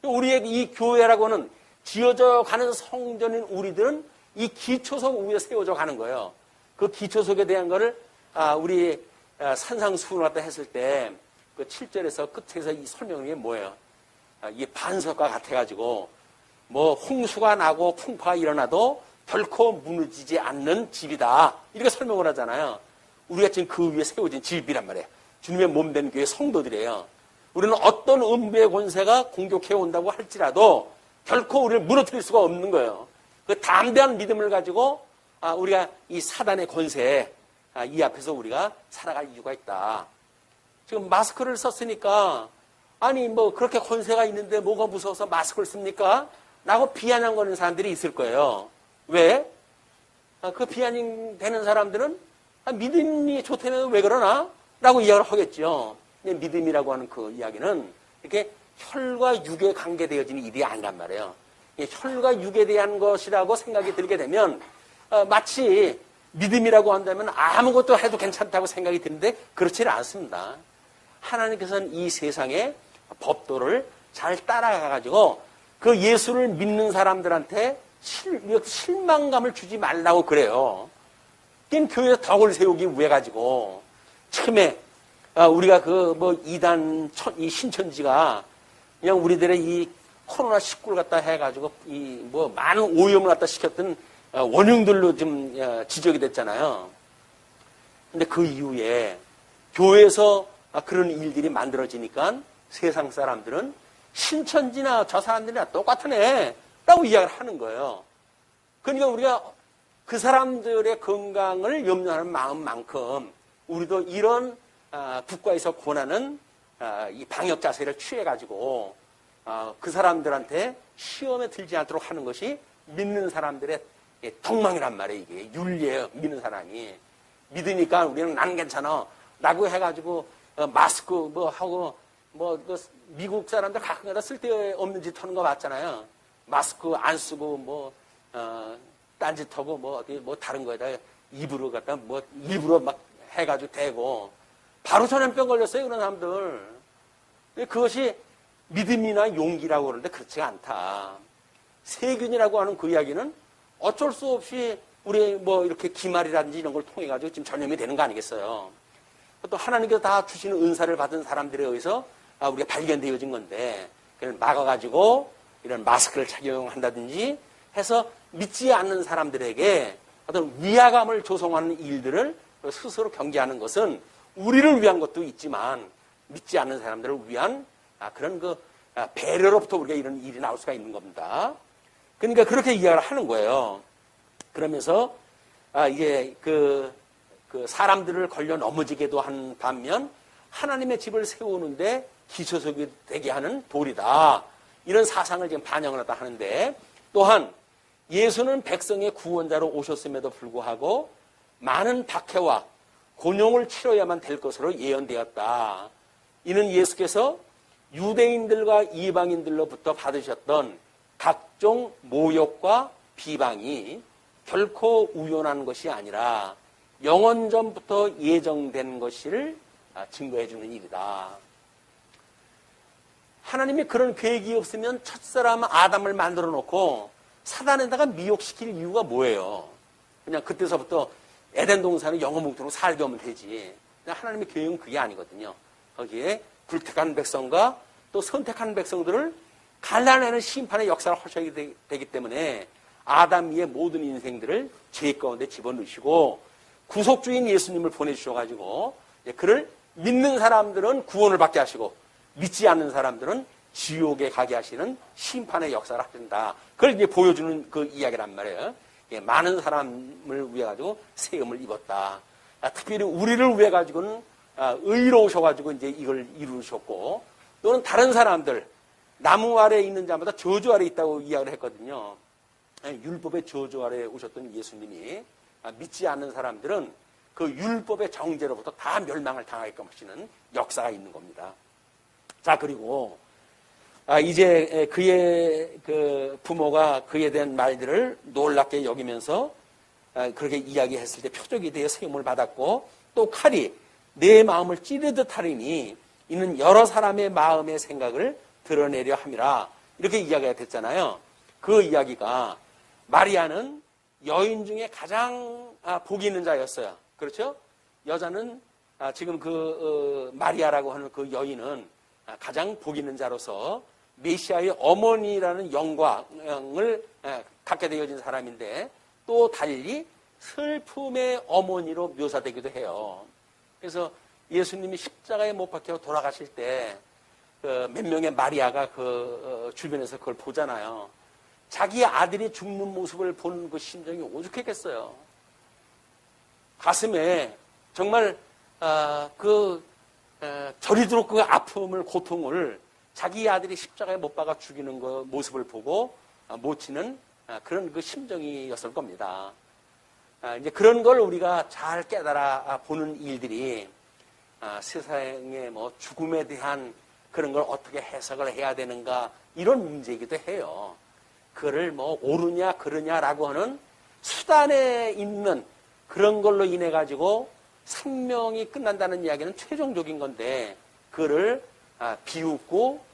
우리의 이 교회라고는 지어져 가는 성전인 우리들은 이 기초석 위에 세워져 가는 거예요. 그 기초석에 대한 거를 우리 산상수훈을 갖다 했을 때 그 7절에서 끝에서 이 설명이 뭐예요? 이게 반석과 같아가지고 뭐 홍수가 나고 풍파가 일어나도 결코 무너지지 않는 집이다. 이렇게 설명을 하잖아요. 우리가 지금 그 위에 세워진 집이란 말이에요. 주님의 몸된 교회 성도들이에요. 우리는 어떤 음부의 권세가 공격해 온다고 할지라도 결코 우리를 무너뜨릴 수가 없는 거예요. 그 담대한 믿음을 가지고 우리가 이 사단의 권세에 이 앞에서 우리가 살아갈 이유가 있다. 지금 마스크를 썼으니까 아니 뭐 그렇게 권세가 있는데 뭐가 무서워서 마스크를 씁니까? 라고 비아냥거리는 사람들이 있을 거예요. 왜? 그 비아냥되는 사람들은 믿음이 좋다면 왜 그러나? 라고 이야기를 하겠죠. 믿음이라고 하는 그 이야기는 이렇게 혈과 육에 관계되어지는 일이 아니란 말이에요. 혈과 육에 대한 것이라고 생각이 들게 되면 마치 믿음이라고 한다면 아무것도 해도 괜찮다고 생각이 드는데 그렇지는 않습니다. 하나님께서는 이 세상의 법도를 잘 따라가가지고 그 예수를 믿는 사람들한테 실망감을 주지 말라고 그래요. 그건 교회에서 덕을 세우기 위해 가지고 처음에 우리가 그 뭐 이단 이 신천지가 그냥 우리들의 이 코로나 19를 갖다 해가지고 이 뭐 많은 오염을 갖다 시켰던 원흉들로 좀 지적이 됐잖아요. 근데 그 이후에 교회에서 그런 일들이 만들어지니까 세상 사람들은 신천지나 저 사람들이나 똑같은 애라고 이야기를 하는 거예요. 그러니까 우리가 그 사람들의 건강을 염려하는 마음만큼 우리도 이런 국가에서 권하는 이 방역 자세를 취해가지고 그 사람들한테 시험에 들지 않도록 하는 것이 믿는 사람들의 덕망이란 말이에요. 이게 윤리예요. 믿는 사람이 믿으니까 우리는 난 괜찮아 라고 해가지고 마스크 뭐 하고 뭐 미국 사람들 가끔가다 쓸데없는 짓 하는 거 봤잖아요. 마스크 안 쓰고 뭐 딴짓하고 뭐 어디 뭐 다른 거에다 입으로 갖다 뭐 일부러 막 해가지고 대고 바로 전염병 걸렸어요. 그런 사람들. 그것이 믿음이나 용기라고 그러는데 그렇지가 않다. 세균이라고 하는 그 이야기는 어쩔 수 없이 우리 뭐 이렇게 기말이라든지 이런 걸 통해 가지고 지금 전염이 되는 거 아니겠어요. 또 하나님께서 다 주시는 은사를 받은 사람들에 의해서 우리가 발견되어진 건데 그걸 막아가지고 이런 마스크를 착용한다든지 해서 믿지 않는 사람들에게 어떤 위화감을 조성하는 일들을 스스로 경계하는 것은 우리를 위한 것도 있지만 믿지 않는 사람들을 위한 그런 그 배려로부터 우리가 이런 일이 나올 수가 있는 겁니다. 그러니까 그렇게 이야기를 하는 거예요. 그러면서 이게 그 사람들을 걸려 넘어지게도 한 반면 하나님의 집을 세우는데 기초석이 되게 하는 돌이다. 이런 사상을 지금 반영을 하다 하는데 또한 예수는 백성의 구원자로 오셨음에도 불구하고 많은 박해와 곤욕을 치러야만 될 것으로 예언되었다. 이는 예수께서 유대인들과 이방인들로부터 받으셨던 각종 모욕과 비방이 결코 우연한 것이 아니라 영원 전부터 예정된 것을 증거해 주는 일이다. 하나님이 그런 계획이 없으면 첫사람 아담을 만들어 놓고 사단에다가 미혹시킬 이유가 뭐예요? 그냥 그때서부터 에덴 동산에 영원묵도록 살게 하면 되지. 하나님의 계획은 그게 아니거든요. 거기에 불택한 백성과 또 선택한 백성들을 갈라내는 심판의 역사를 하셔야 되기 때문에 아담 위의 모든 인생들을 죄 가운데 집어넣으시고 구속주인 예수님을 보내주셔가지고 그를 믿는 사람들은 구원을 받게 하시고 믿지 않는 사람들은 지옥에 가게 하시는 심판의 역사를 하신다. 그걸 이제 보여주는 그 이야기란 말이에요. 많은 사람을 위해 가지고 세움을 입었다. 특별히 우리를 위해 가지고는 의로우셔가지고 이제 이걸 이루셨고 또는 다른 사람들 나무 아래에 있는 자마다 저주 아래에 있다고 이야기를 했거든요. 율법의 저주 아래에 오셨던 예수님이 믿지 않는 사람들은 그 율법의 정죄로부터 다 멸망을 당하게끔 하시는 역사가 있는 겁니다. 자, 그리고 이제 그의 그 부모가 그에 대한 말들을 놀랍게 여기면서 그렇게 이야기했을 때 표적이 되어 세움을 받았고, 또 칼이 내 마음을 찌르듯 하리니 이는 여러 사람의 마음의 생각을 드러내려 함이라, 이렇게 이야기가 됐잖아요. 그 이야기가 마리아는 여인 중에 가장 복이 있는 자였어요. 그렇죠? 여자는 지금 그 마리아라고 하는 그 여인은 가장 복 있는 자로서 메시아의 어머니라는 영광을 갖게 되어진 사람인데, 또 달리 슬픔의 어머니로 묘사되기도 해요. 그래서 예수님이 십자가에 못 박혀 돌아가실 때 몇 명의 마리아가 그 주변에서 그걸 보잖아요. 자기 아들이 죽는 모습을 보는 그 심정이 오죽했겠어요. 가슴에 정말 저리도록 그 아픔을, 고통을 자기 아들이 십자가에 못 박아 죽이는 그 모습을 보고 못 치는 그런 그 심정이었을 겁니다. 이제 그런 걸 우리가 잘 깨달아 보는 일들이 세상의 뭐 죽음에 대한 그런 걸 어떻게 해석을 해야 되는가, 이런 문제이기도 해요. 그를 뭐 옳으냐 그르냐라고 하는 수단에 있는 그런 걸로 인해 가지고 생명이 끝난다는 이야기는 최종적인 건데, 그를 비웃고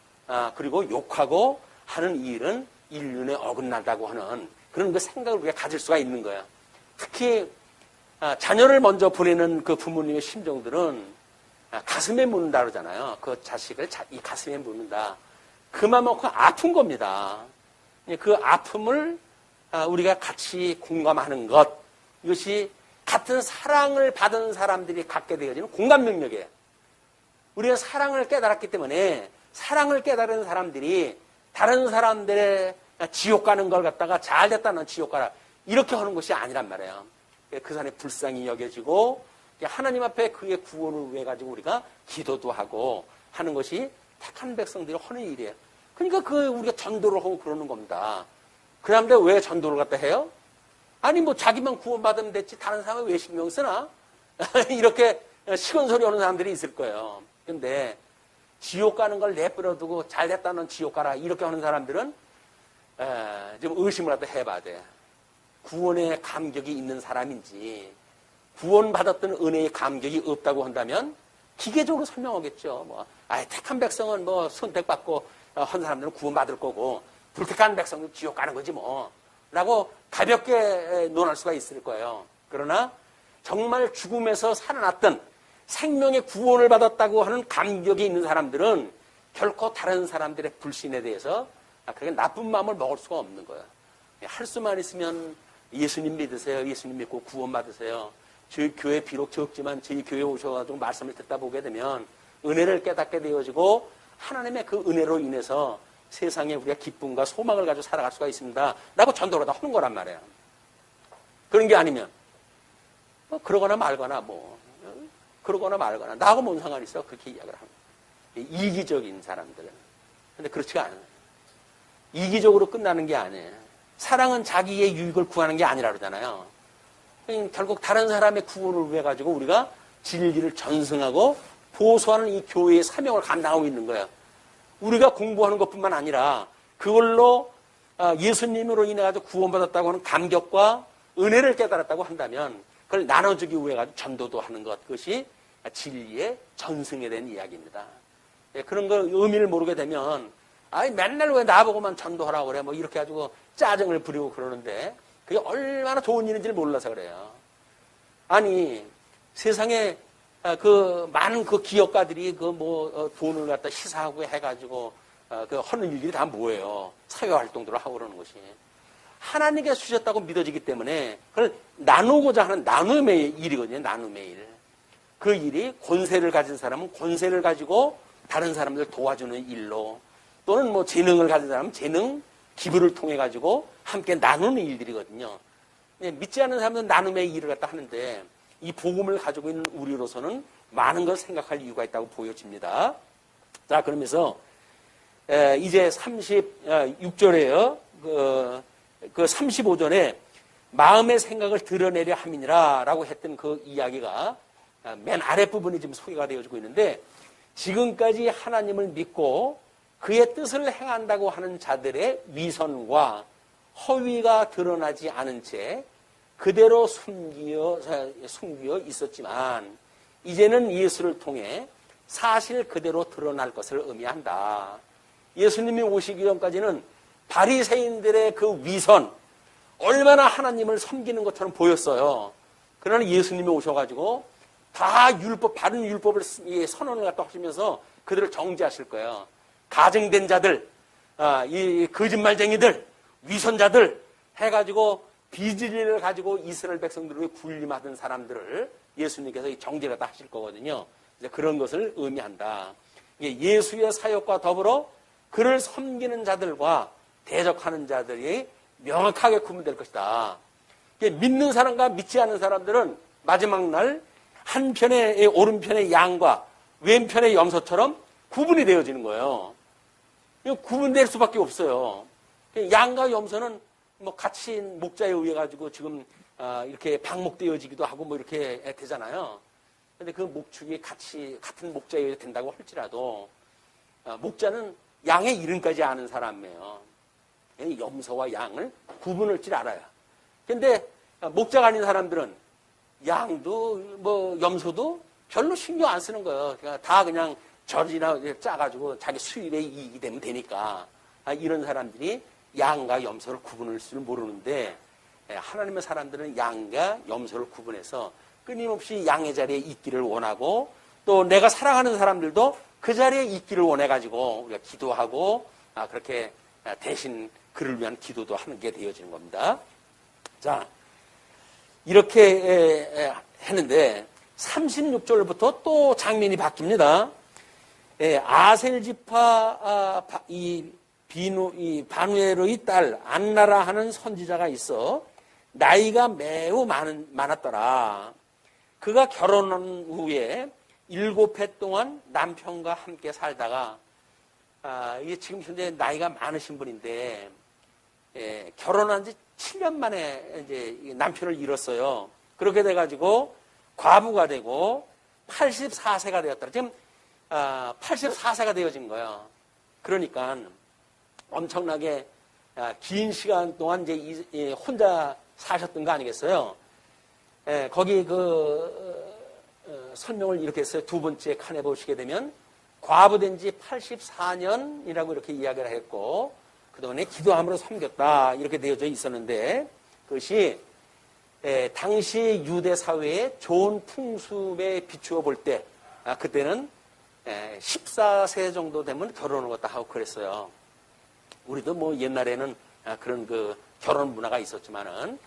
그리고 욕하고 하는 일은 인륜에 어긋나다고 하는 그런 그 생각을 우리가 가질 수가 있는 거야. 특히 자녀를 먼저 보내는 그 부모님의 심정들은 가슴에 묻는다 그러잖아요. 그 자식을 이 가슴에 묻는다. 그만큼 아픈 겁니다. 그 아픔을 우리가 같이 공감하는 것, 이것이 같은 사랑을 받은 사람들이 갖게 되어지는 공감 능력이에요. 우리가 사랑을 깨달았기 때문에 사랑을 깨달은 사람들이 다른 사람들의 지옥 가는 걸 갖다가 잘 됐다는 지옥 가라, 이렇게 하는 것이 아니란 말이에요. 그 사람의 불쌍히 여겨지고 하나님 앞에 그의 구원을 위해 가지고 우리가 기도도 하고 하는 것이 택한 백성들이 하는 일이에요. 그러니까 우리가 전도를 하고 그러는 겁니다. 그 사람들 왜 전도를 갖다 해요? 아니 뭐 자기만 구원받으면 됐지 다른 사람은 왜 신경 쓰나? 이렇게 시건소리 하는 사람들이 있을 거예요. 근데 지옥 가는 걸 내버려두고 잘 됐다는 지옥 가라, 이렇게 하는 사람들은 좀 의심을 갖다 해봐야 돼. 구원의 감격이 있는 사람인지, 구원받았던 은혜의 감격이 없다고 한다면 기계적으로 설명하겠죠. 택한 백성은 뭐 선택받고 한 사람들은 구원받을 거고, 불택한 백성은 지옥 가는 거지 뭐, 라고 가볍게 논할 수가 있을 거예요. 그러나 정말 죽음에서 살아났던, 생명의 구원을 받았다고 하는 감격이 있는 사람들은 결코 다른 사람들의 불신에 대해서 그렇게 나쁜 마음을 먹을 수가 없는 거예요. 할 수만 있으면 예수님 믿으세요. 예수님 믿고 구원받으세요. 저희 교회 비록 적지만 저희 교회에 오셔가지고 말씀을 듣다 보게 되면 은혜를 깨닫게 되어지고 하나님의 그 은혜로 인해서 세상에 우리가 기쁨과 소망을 가지고 살아갈 수가 있습니다, 라고 전도를 다 하는 거란 말이에요. 그런 게 아니면 그러거나 말거나 그러거나 말거나 나하고 뭔 상관이 있어, 그렇게 이야기를 합니다. 이기적인 사람들은. 근데 그렇지가 않아요. 이기적으로 끝나는 게 아니에요. 사랑은 자기의 유익을 구하는 게 아니라 그러잖아요. 결국 다른 사람의 구원을 위해 가지고 우리가 진리를 전승하고 보수하는 이 교회의 사명을 감당하고 있는 거예요. 우리가 공부하는 것뿐만 아니라 그걸로 예수님으로 인해 가지고 구원받았다고 하는 감격과 은혜를 깨달았다고 한다면 그걸 나눠주기 위해 가지고 전도도 하는 것, 그것이 진리의 전승에 대한 이야기입니다. 그런 거 의미를 모르게 되면 맨날 왜 나보고만 전도하라고 그래, 이렇게 가지고 짜증을 부리고 그러는데 그게 얼마나 좋은 일인지를 몰라서 그래요. 아니 세상에 많은 그 기업가들이 돈을 갖다 시사하고 해가지고 하는 일들이 다 뭐예요? 사회활동들을 하고 그러는 것이 하나님께서 주셨다고 믿어지기 때문에 그걸 나누고자 하는 나눔의 일이거든요. 나눔의 일. 그 일이 권세를 가진 사람은 권세를 가지고 다른 사람들 도와주는 일로, 또는 재능을 가진 사람은 재능, 기부를 통해 가지고 함께 나누는 일들이거든요. 믿지 않는 사람은 나눔의 일을 갖다 하는데 이 복음을 가지고 있는 우리로서는 많은 걸 생각할 이유가 있다고 보여집니다. 자, 그러면서 이제 36절에요. 그 35절에 마음의 생각을 드러내려 함이니라 라고 했던 그 이야기가 맨 아랫부분이 지금 소개가 되어지고 있는데, 지금까지 하나님을 믿고 그의 뜻을 행한다고 하는 자들의 위선과 허위가 드러나지 않은 채 그대로 숨겨 있었지만, 이제는 예수를 통해 사실 그대로 드러날 것을 의미한다. 예수님이 오시기 전까지는 바리새인들의 그 위선, 얼마나 하나님을 섬기는 것처럼 보였어요. 그러나 예수님이 오셔가지고 다 율법, 바른 율법을 선언을 갖다 하시면서 그들을 정죄하실 거예요. 가증된 자들, 이 거짓말쟁이들, 위선자들 해가지고 비진리를 가지고 이스라엘 백성들을 군림하던 사람들을 예수님께서 정죄를 다 하실 거거든요. 이제 그런 것을 의미한다. 예수의 사역과 더불어 그를 섬기는 자들과 대적하는 자들이 명확하게 구분될 것이다. 믿는 사람과 믿지 않는 사람들은 마지막 날 한편의 오른편의 양과 왼편의 염소처럼 구분이 되어지는 거예요. 구분될 수밖에 없어요. 양과 염소는 뭐 같이 목자에 의해 가지고 지금 이렇게 방목되어지기도 하고 뭐 이렇게 되잖아요. 근데 그 목축이 같은 목자에 의해 된다고 할지라도 목자는 양의 이름까지 아는 사람이에요. 염소와 양을 구분할 줄 알아요. 근데 목자가 아닌 사람들은 양도 뭐 염소도 별로 신경 안 쓰는 거예요. 다 그냥 절이나 짜가지고 자기 수입에 이익이 되면 되니까. 이런 사람들이 양과 염소를 구분할 줄 모르는데, 하나님의 사람들은 양과 염소를 구분해서 끊임없이 양의 자리에 있기를 원하고, 또 내가 사랑하는 사람들도 그 자리에 있기를 원해가지고 우리가 기도하고 그렇게 대신 그를 위한 기도도 하는 게 되어지는 겁니다. 자, 이렇게 했는데 36절부터 또 장면이 바뀝니다. 아셀 지파 이 바누엘의 딸 안나라 하는 선지자가 있어 나이가 매우 많았더라. 그가 결혼한 후에 7해 동안 남편과 함께 살다가 이게 지금 현재 나이가 많으신 분인데 결혼한 지 7년 만에 이제 남편을 잃었어요. 그렇게 돼가지고 과부가 되고 84세가 되었더라. 지금 84세가 되어진 거예요. 그러니까 엄청나게 긴 시간 동안 이제 혼자 사셨던 거 아니겠어요? 거기 설명을 이렇게 했어요. 두 번째 칸에 보시게 되면 과부된 지 84년이라고 이렇게 이야기를 했고, 그동안에 기도함으로 섬겼다 이렇게 되어져 있었는데, 그것이 당시 유대 사회의 좋은 풍습에 비추어 볼 때 그때는 14세 정도 되면 결혼을 갖다 하고 그랬어요. 우리도 뭐 옛날에는 그런 그 결혼 문화가 있었지만은,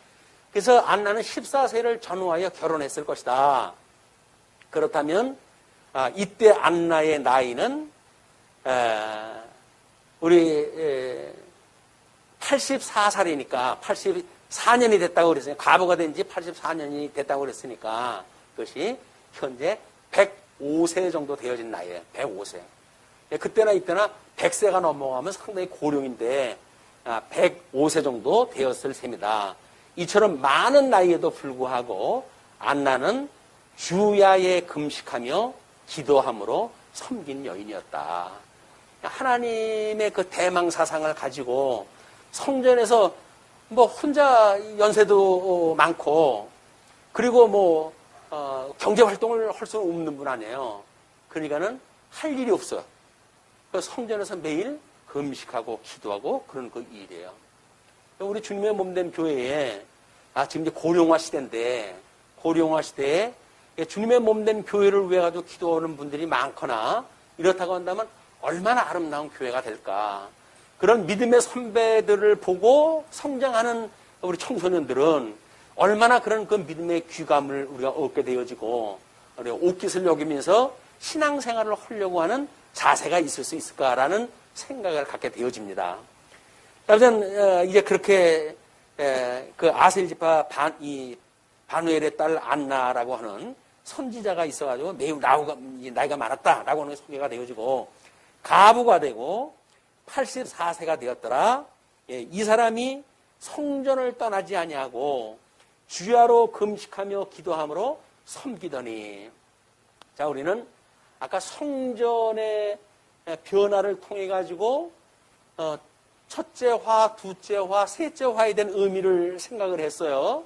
그래서 안나는 14세를 전후하여 결혼했을 것이다. 그렇다면 이때 안나의 나이는 우리 84살이니까 84년이 됐다고 그랬으니까, 과부가 된 지 84년이 됐다고 그랬으니까 그것이 현재 105세 정도 되어진 나이예요. 105세. 그때나 이때나 100세가 넘어가면 상당히 고령인데 105세 정도 되었을 셈이다. 이처럼 많은 나이에도 불구하고 안나는 주야에 금식하며 기도함으로 섬긴 여인이었다. 하나님의 그 대망 사상을 가지고 성전에서 뭐 혼자 연세도 많고, 그리고 뭐 경제 활동을 할 수 없는 분 아니에요. 그러니까는 할 일이 없어요. 성전에서 매일 금식하고 기도하고 그런 그 일이에요. 우리 주님의 몸된 교회에 지금 이제 고령화 시대인데, 고령화 시대에 주님의 몸된 교회를 위해 가지고 기도하는 분들이 많거나 이렇다고 한다면 얼마나 아름다운 교회가 될까. 그런 믿음의 선배들을 보고 성장하는 우리 청소년들은 얼마나 그런 그 믿음의 귀감을 우리가 얻게 되어지고 우리가 옷깃을 여기면서 신앙생활을 하려고 하는 자세가 있을 수 있을까라는 생각을 갖게 되어집니다. 그래서 이제 그렇게 그 아셀 지파 바누엘의 딸 안나라고 하는 선지자가 있어가지고 매우 나이가 많았다라고 하는 소개가 되어지고 가부가 되고 84세가 되었더라. 이 사람이 성전을 떠나지 아니하고 주야로 금식하며 기도함으로 섬기더니. 자, 우리는 아까 성전의 변화를 통해 가지고 첫째 화, 둘째 화, 셋째 화에 대한 의미를 생각을 했어요.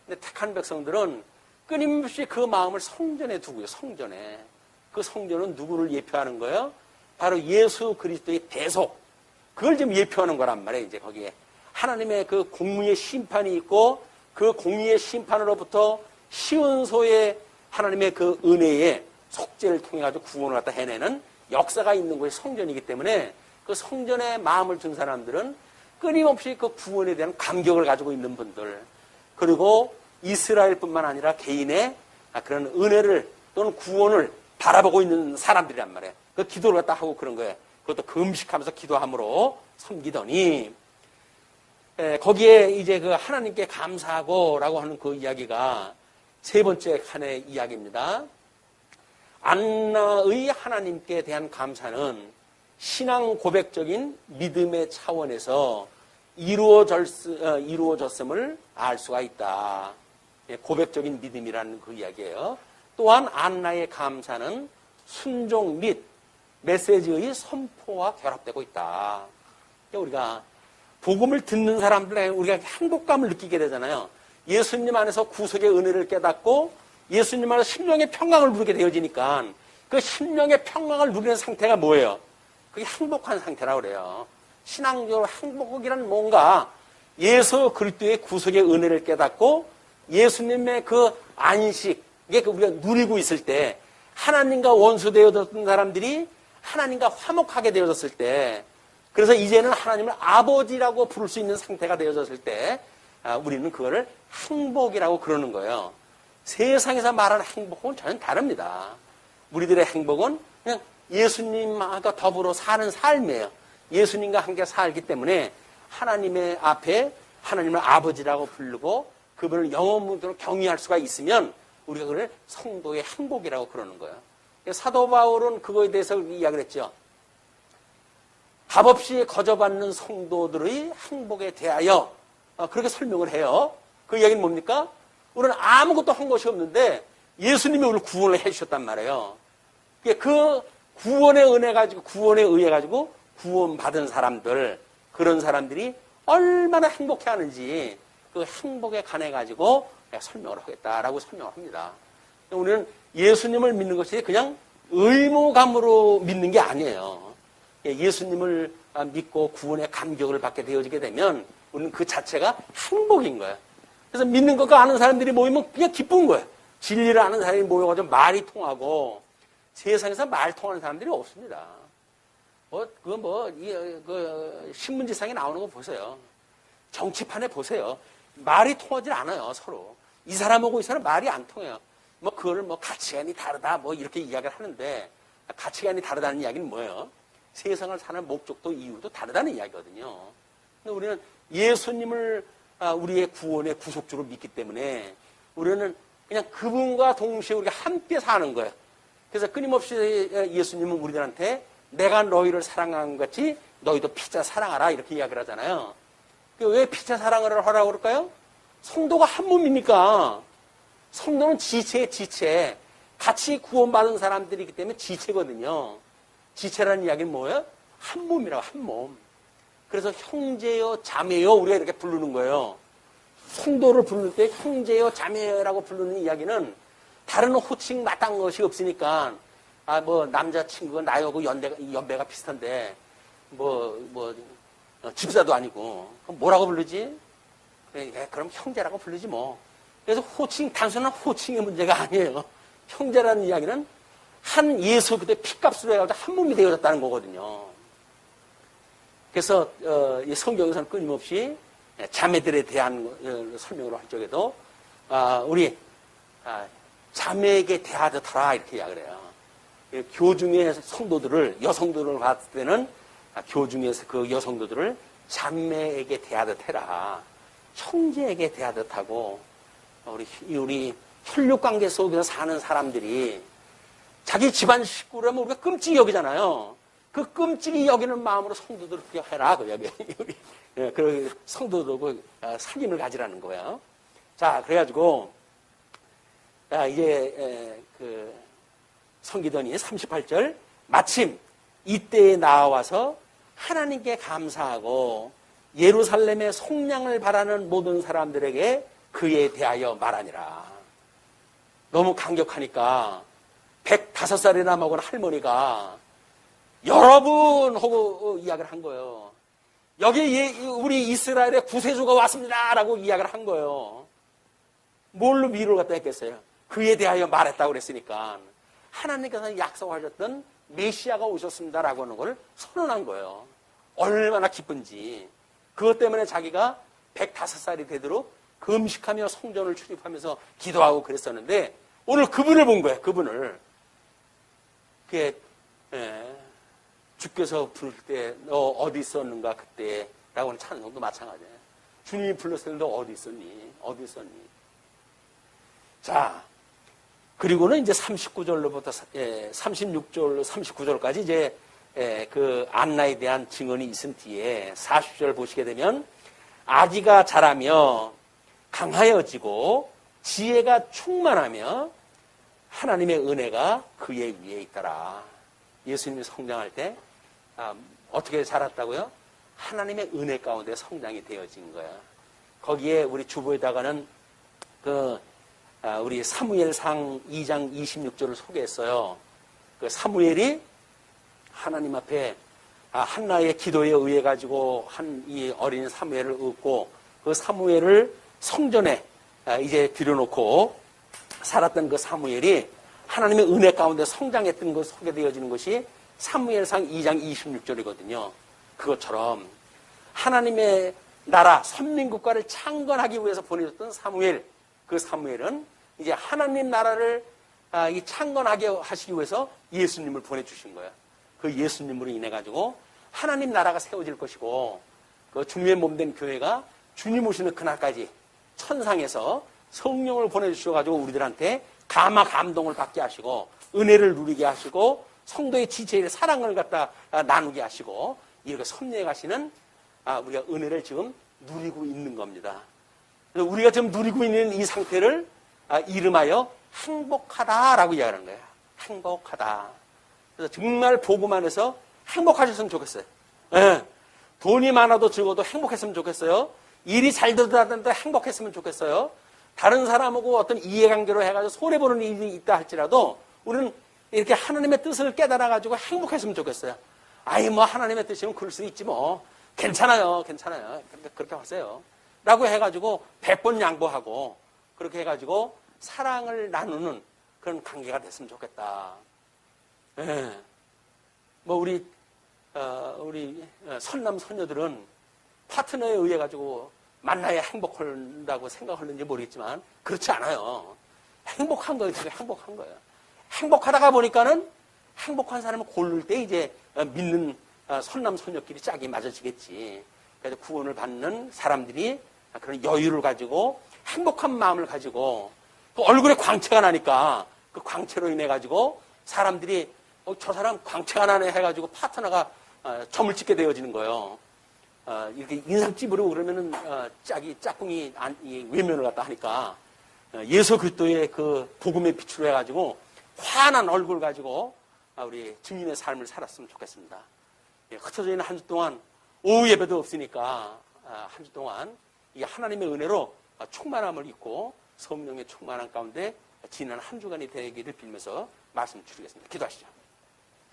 근데 택한 백성들은 끊임없이 그 마음을 성전에 두고요. 성전에. 그 성전은 누구를 예표하는 거예요? 바로 예수 그리스도의 대속. 그걸 지금 예표하는 거란 말이에요. 이제 거기에 하나님의 그 공의의 심판이 있고 그 공의의 심판으로부터 시온소의 하나님의 그 은혜의 속죄를 통해 가지고 구원을 갖다 해내는 역사가 있는 곳이 성전이기 때문에 그 성전에 마음을 둔 사람들은 끊임없이 그 구원에 대한 감격을 가지고 있는 분들, 그리고 이스라엘뿐만 아니라 개인의 그런 은혜를 또는 구원을 바라보고 있는 사람들이란 말이에요. 그 기도를 갖다 하고 그런 거예요. 그것도 금식하면서 기도함으로 섬기더니. 거기에 이제 그 하나님께 감사하고라고 하는 그 이야기가 세 번째 칸의 이야기입니다. 안나의 하나님께 대한 감사는 신앙 고백적인 믿음의 차원에서 이루어졌음을 알 수가 있다. 고백적인 믿음이라는 그 이야기예요. 또한 안나의 감사는 순종 및 메시지의 선포와 결합되고 있다. 우리가 복음을 듣는 사람들에 우리가 행복감을 느끼게 되잖아요. 예수님 안에서 구속의 은혜를 깨닫고 예수님 안에서 심령의 평강을 누리게 되어지니까 그 심령의 평강을 누리는 상태가 뭐예요? 그게 행복한 상태라고 그래요. 신앙적으로 행복이란 뭔가 예수 그리스도의 구속의 은혜를 깨닫고 예수님의 그 안식, 이게 우리가 누리고 있을 때 하나님과 원수되어졌던 사람들이 하나님과 화목하게 되어졌을 때, 그래서 이제는 하나님을 아버지라고 부를 수 있는 상태가 되어졌을 때 우리는 그거를 행복이라고 그러는 거예요. 세상에서 말하는 행복은 전혀 다릅니다. 우리들의 행복은 그냥 예수님과 더불어 사는 삶이에요. 예수님과 함께 살기 때문에 하나님의 앞에 하나님을 아버지라고 부르고 그분을 영원토록 경외할 수가 있으면 우리가 그걸 성도의 행복이라고 그러는 거예요. 사도 바울은 그거에 대해서 이야기를 했죠. 값없이 거저받는 성도들의 행복에 대하여 그렇게 설명을 해요. 그 이야기는 뭡니까? 우리는 아무것도 한 것이 없는데 예수님이 우리를 구원을 해주셨단 말이에요. 그 구원의 은혜 가지고, 구원에 의해 가지고 구원받은 사람들, 그런 사람들이 얼마나 행복해 하는지 그 행복에 관해 가지고 설명을 하겠다라고 설명을 합니다. 우리는 예수님을 믿는 것이 그냥 의무감으로 믿는 게 아니에요. 예수님을 믿고 구원의 감격을 받게 되어지게 되면 우리는 그 자체가 행복인 거예요. 그래서 믿는 것과 아는 사람들이 모이면 그냥 기쁜 거예요. 진리를 아는 사람이 모여가지고 말이 통하고, 세상에서 말 통하는 사람들이 없습니다. 신문지상에 나오는 거 보세요. 정치판에 보세요. 말이 통하지 않아요, 서로. 이 사람하고 이 사람 말이 안 통해요. 그거를 가치관이 다르다, 이렇게 이야기를 하는데, 가치관이 다르다는 이야기는 뭐예요? 세상을 사는 목적도 이유도 다르다는 이야기거든요. 근데 우리는 예수님을 우리의 구원의 구속주로 믿기 때문에 우리는 그냥 그분과 동시에 우리가 함께 사는 거예요. 그래서 끊임없이 예수님은 우리들한테 내가 너희를 사랑한 것 같이 너희도 피차 사랑하라 이렇게 이야기를 하잖아요. 왜 피차 사랑을 하라고 그럴까요? 성도가 한 몸이니까. 성도는 지체의 지체. 같이 구원받은 사람들이기 때문에 지체거든요. 지체라는 이야기는 뭐예요? 한 몸이라고, 한 몸. 그래서 형제요, 자매요, 우리가 이렇게 부르는 거예요. 성도를 부를 때 형제요, 자매라고 부르는 이야기는 다른 호칭 마땅한 것이 없으니까, 남자친구가 나하고 연배가 비슷한데, 집사도 아니고, 그럼 뭐라고 부르지? 그럼 형제라고 부르지 뭐. 그래서 단순한 호칭의 문제가 아니에요. 형제라는 이야기는 한 예수 그때 피값으로 해가지고 한 몸이 되어졌다는 거거든요. 그래서 이 성경에서는 끊임없이 자매들에 대한 설명으로 할 적에도 우리 자매에게 대하듯 하라 이렇게 이야기를 해요. 교중의 성도들을, 여성들을 봤을 때는 교중에서 그 여성도들을 자매에게 대하듯 해라. 형제에게 대하듯 하고, 우리 혈육관계 속에서 사는 사람들이 자기 집안 식구라면 우리가 끔찍히 여기잖아요. 그 끔찍이 여기는 마음으로 성도들 그렇게 해라. 우리 그 성도들 그 살림을 가지라는 거야. 자, 그래가지고 이제 그 성기더니 38절 마침 이때에 나와서 하나님께 감사하고 예루살렘의 속량을 바라는 모든 사람들에게 그에 대하여 말하니라. 너무 강력하니까 105살이나 먹은 할머니가 여러분 하고 이야기를 한 거예요. 여기 우리 이스라엘의 구세주가 왔습니다 라고 이야기를 한 거예요. 뭘로 위로를 갖다 했겠어요? 그에 대하여 말했다고 그랬으니까 하나님께서 약속하셨던 메시아가 오셨습니다라고 하는 걸 선언한 거예요. 얼마나 기쁜지. 그것 때문에 자기가 105살이 되도록 금식하며 성전을 출입하면서 기도하고 그랬었는데 오늘 그분을 본 거예요. 그분을. 그게 주께서 부를 때 너 어디 있었는가 그때 라고 하는 찬송도 마찬가지예요. 주님이 불렀을 때 너 어디 있었니? 어디 있었니? 자, 그리고는 이제 39절로부터 36절, 39절까지 이제 그 안나에 대한 증언이 있은 뒤에 40절 보시게 되면 아기가 자라며 강하여지고 지혜가 충만하며 하나님의 은혜가 그의 위에 있더라. 예수님이 성장할 때 어떻게 자랐다고요? 하나님의 은혜 가운데 성장이 되어진 거야. 거기에 우리 주보에다가는 우리 사무엘상 2장 26절을 소개했어요. 그 사무엘이 하나님 앞에 한나의 기도에 의해 가지고 이 어린 사무엘을 얻고 그 사무엘을 성전에 이제 들여놓고 살았던 그 사무엘이 하나님의 은혜 가운데 성장했던 것 소개되어지는 것이 사무엘상 2장 26절이거든요. 그것처럼 하나님의 나라 선민국가를 창건하기 위해서 보내줬던 사무엘, 그 사무엘은 이제 하나님 나라를 창건하게 하시기 위해서 예수님을 보내주신 거예요. 그 예수님으로 인해 가지고 하나님 나라가 세워질 것이고 그 주님의 몸된 교회가 주님 오시는 그날까지 천상에서 성령을 보내주셔가지고 우리들한테 감동을 받게 하시고 은혜를 누리게 하시고 성도의 지체의 사랑을 갖다 나누게 하시고 이렇게 섭리해 가시는 우리가 은혜를 지금 누리고 있는 겁니다. 그래서 우리가 지금 누리고 있는 이 상태를 이름하여 행복하다라고 이야기하는 거예요. 행복하다. 그래서 정말 보고만 해서 행복하셨으면 좋겠어요. 네. 돈이 많아도 적어도 행복했으면 좋겠어요. 일이 잘 되더라도 행복했으면 좋겠어요. 다른 사람하고 어떤 이해관계로 해가지고 손해보는 일이 있다 할지라도 우리는 이렇게 하나님의 뜻을 깨달아가지고 행복했으면 좋겠어요. 뭐 하나님의 뜻이면 그럴 수 있지 뭐. 괜찮아요. 그렇게 하세요. 라고 해가지고 100번 양보하고 그렇게 해가지고 사랑을 나누는 그런 관계가 됐으면 좋겠다. 예. 뭐 우리 선남 선녀들은 파트너에 의해 가지고 만나야 행복한다고 생각하는지 모르겠지만 그렇지 않아요. 행복한 거예요. 행복한 거예요. 행복하다가 보니까는 행복한 사람을 고를 때 이제 믿는 선남 선녀끼리 짝이 맞아지겠지. 그래서 구원을 받는 사람들이 그런 여유를 가지고 행복한 마음을 가지고 또 얼굴에 광채가 나니까 그 광채로 인해 가지고 사람들이 저 사람 광채가 나네 해가지고 파트너가 점을 찍게 되어지는 거예요. 이렇게 인상집으로 그러면은 짝꿍이 외면을 갖다 하니까 예수 그리스도의 그 복음의 빛으로 해가지고 환한 얼굴 가지고 우리 증인의 삶을 살았으면 좋겠습니다. 흩어져 있는 한 주 동안 오후 예배도 없으니까 한 주 동안 이 하나님의 은혜로 충만함을 입고 성령의 충만함 가운데 지난 한 주간이 되기를 빌면서 말씀 드리겠습니다. 기도하시죠.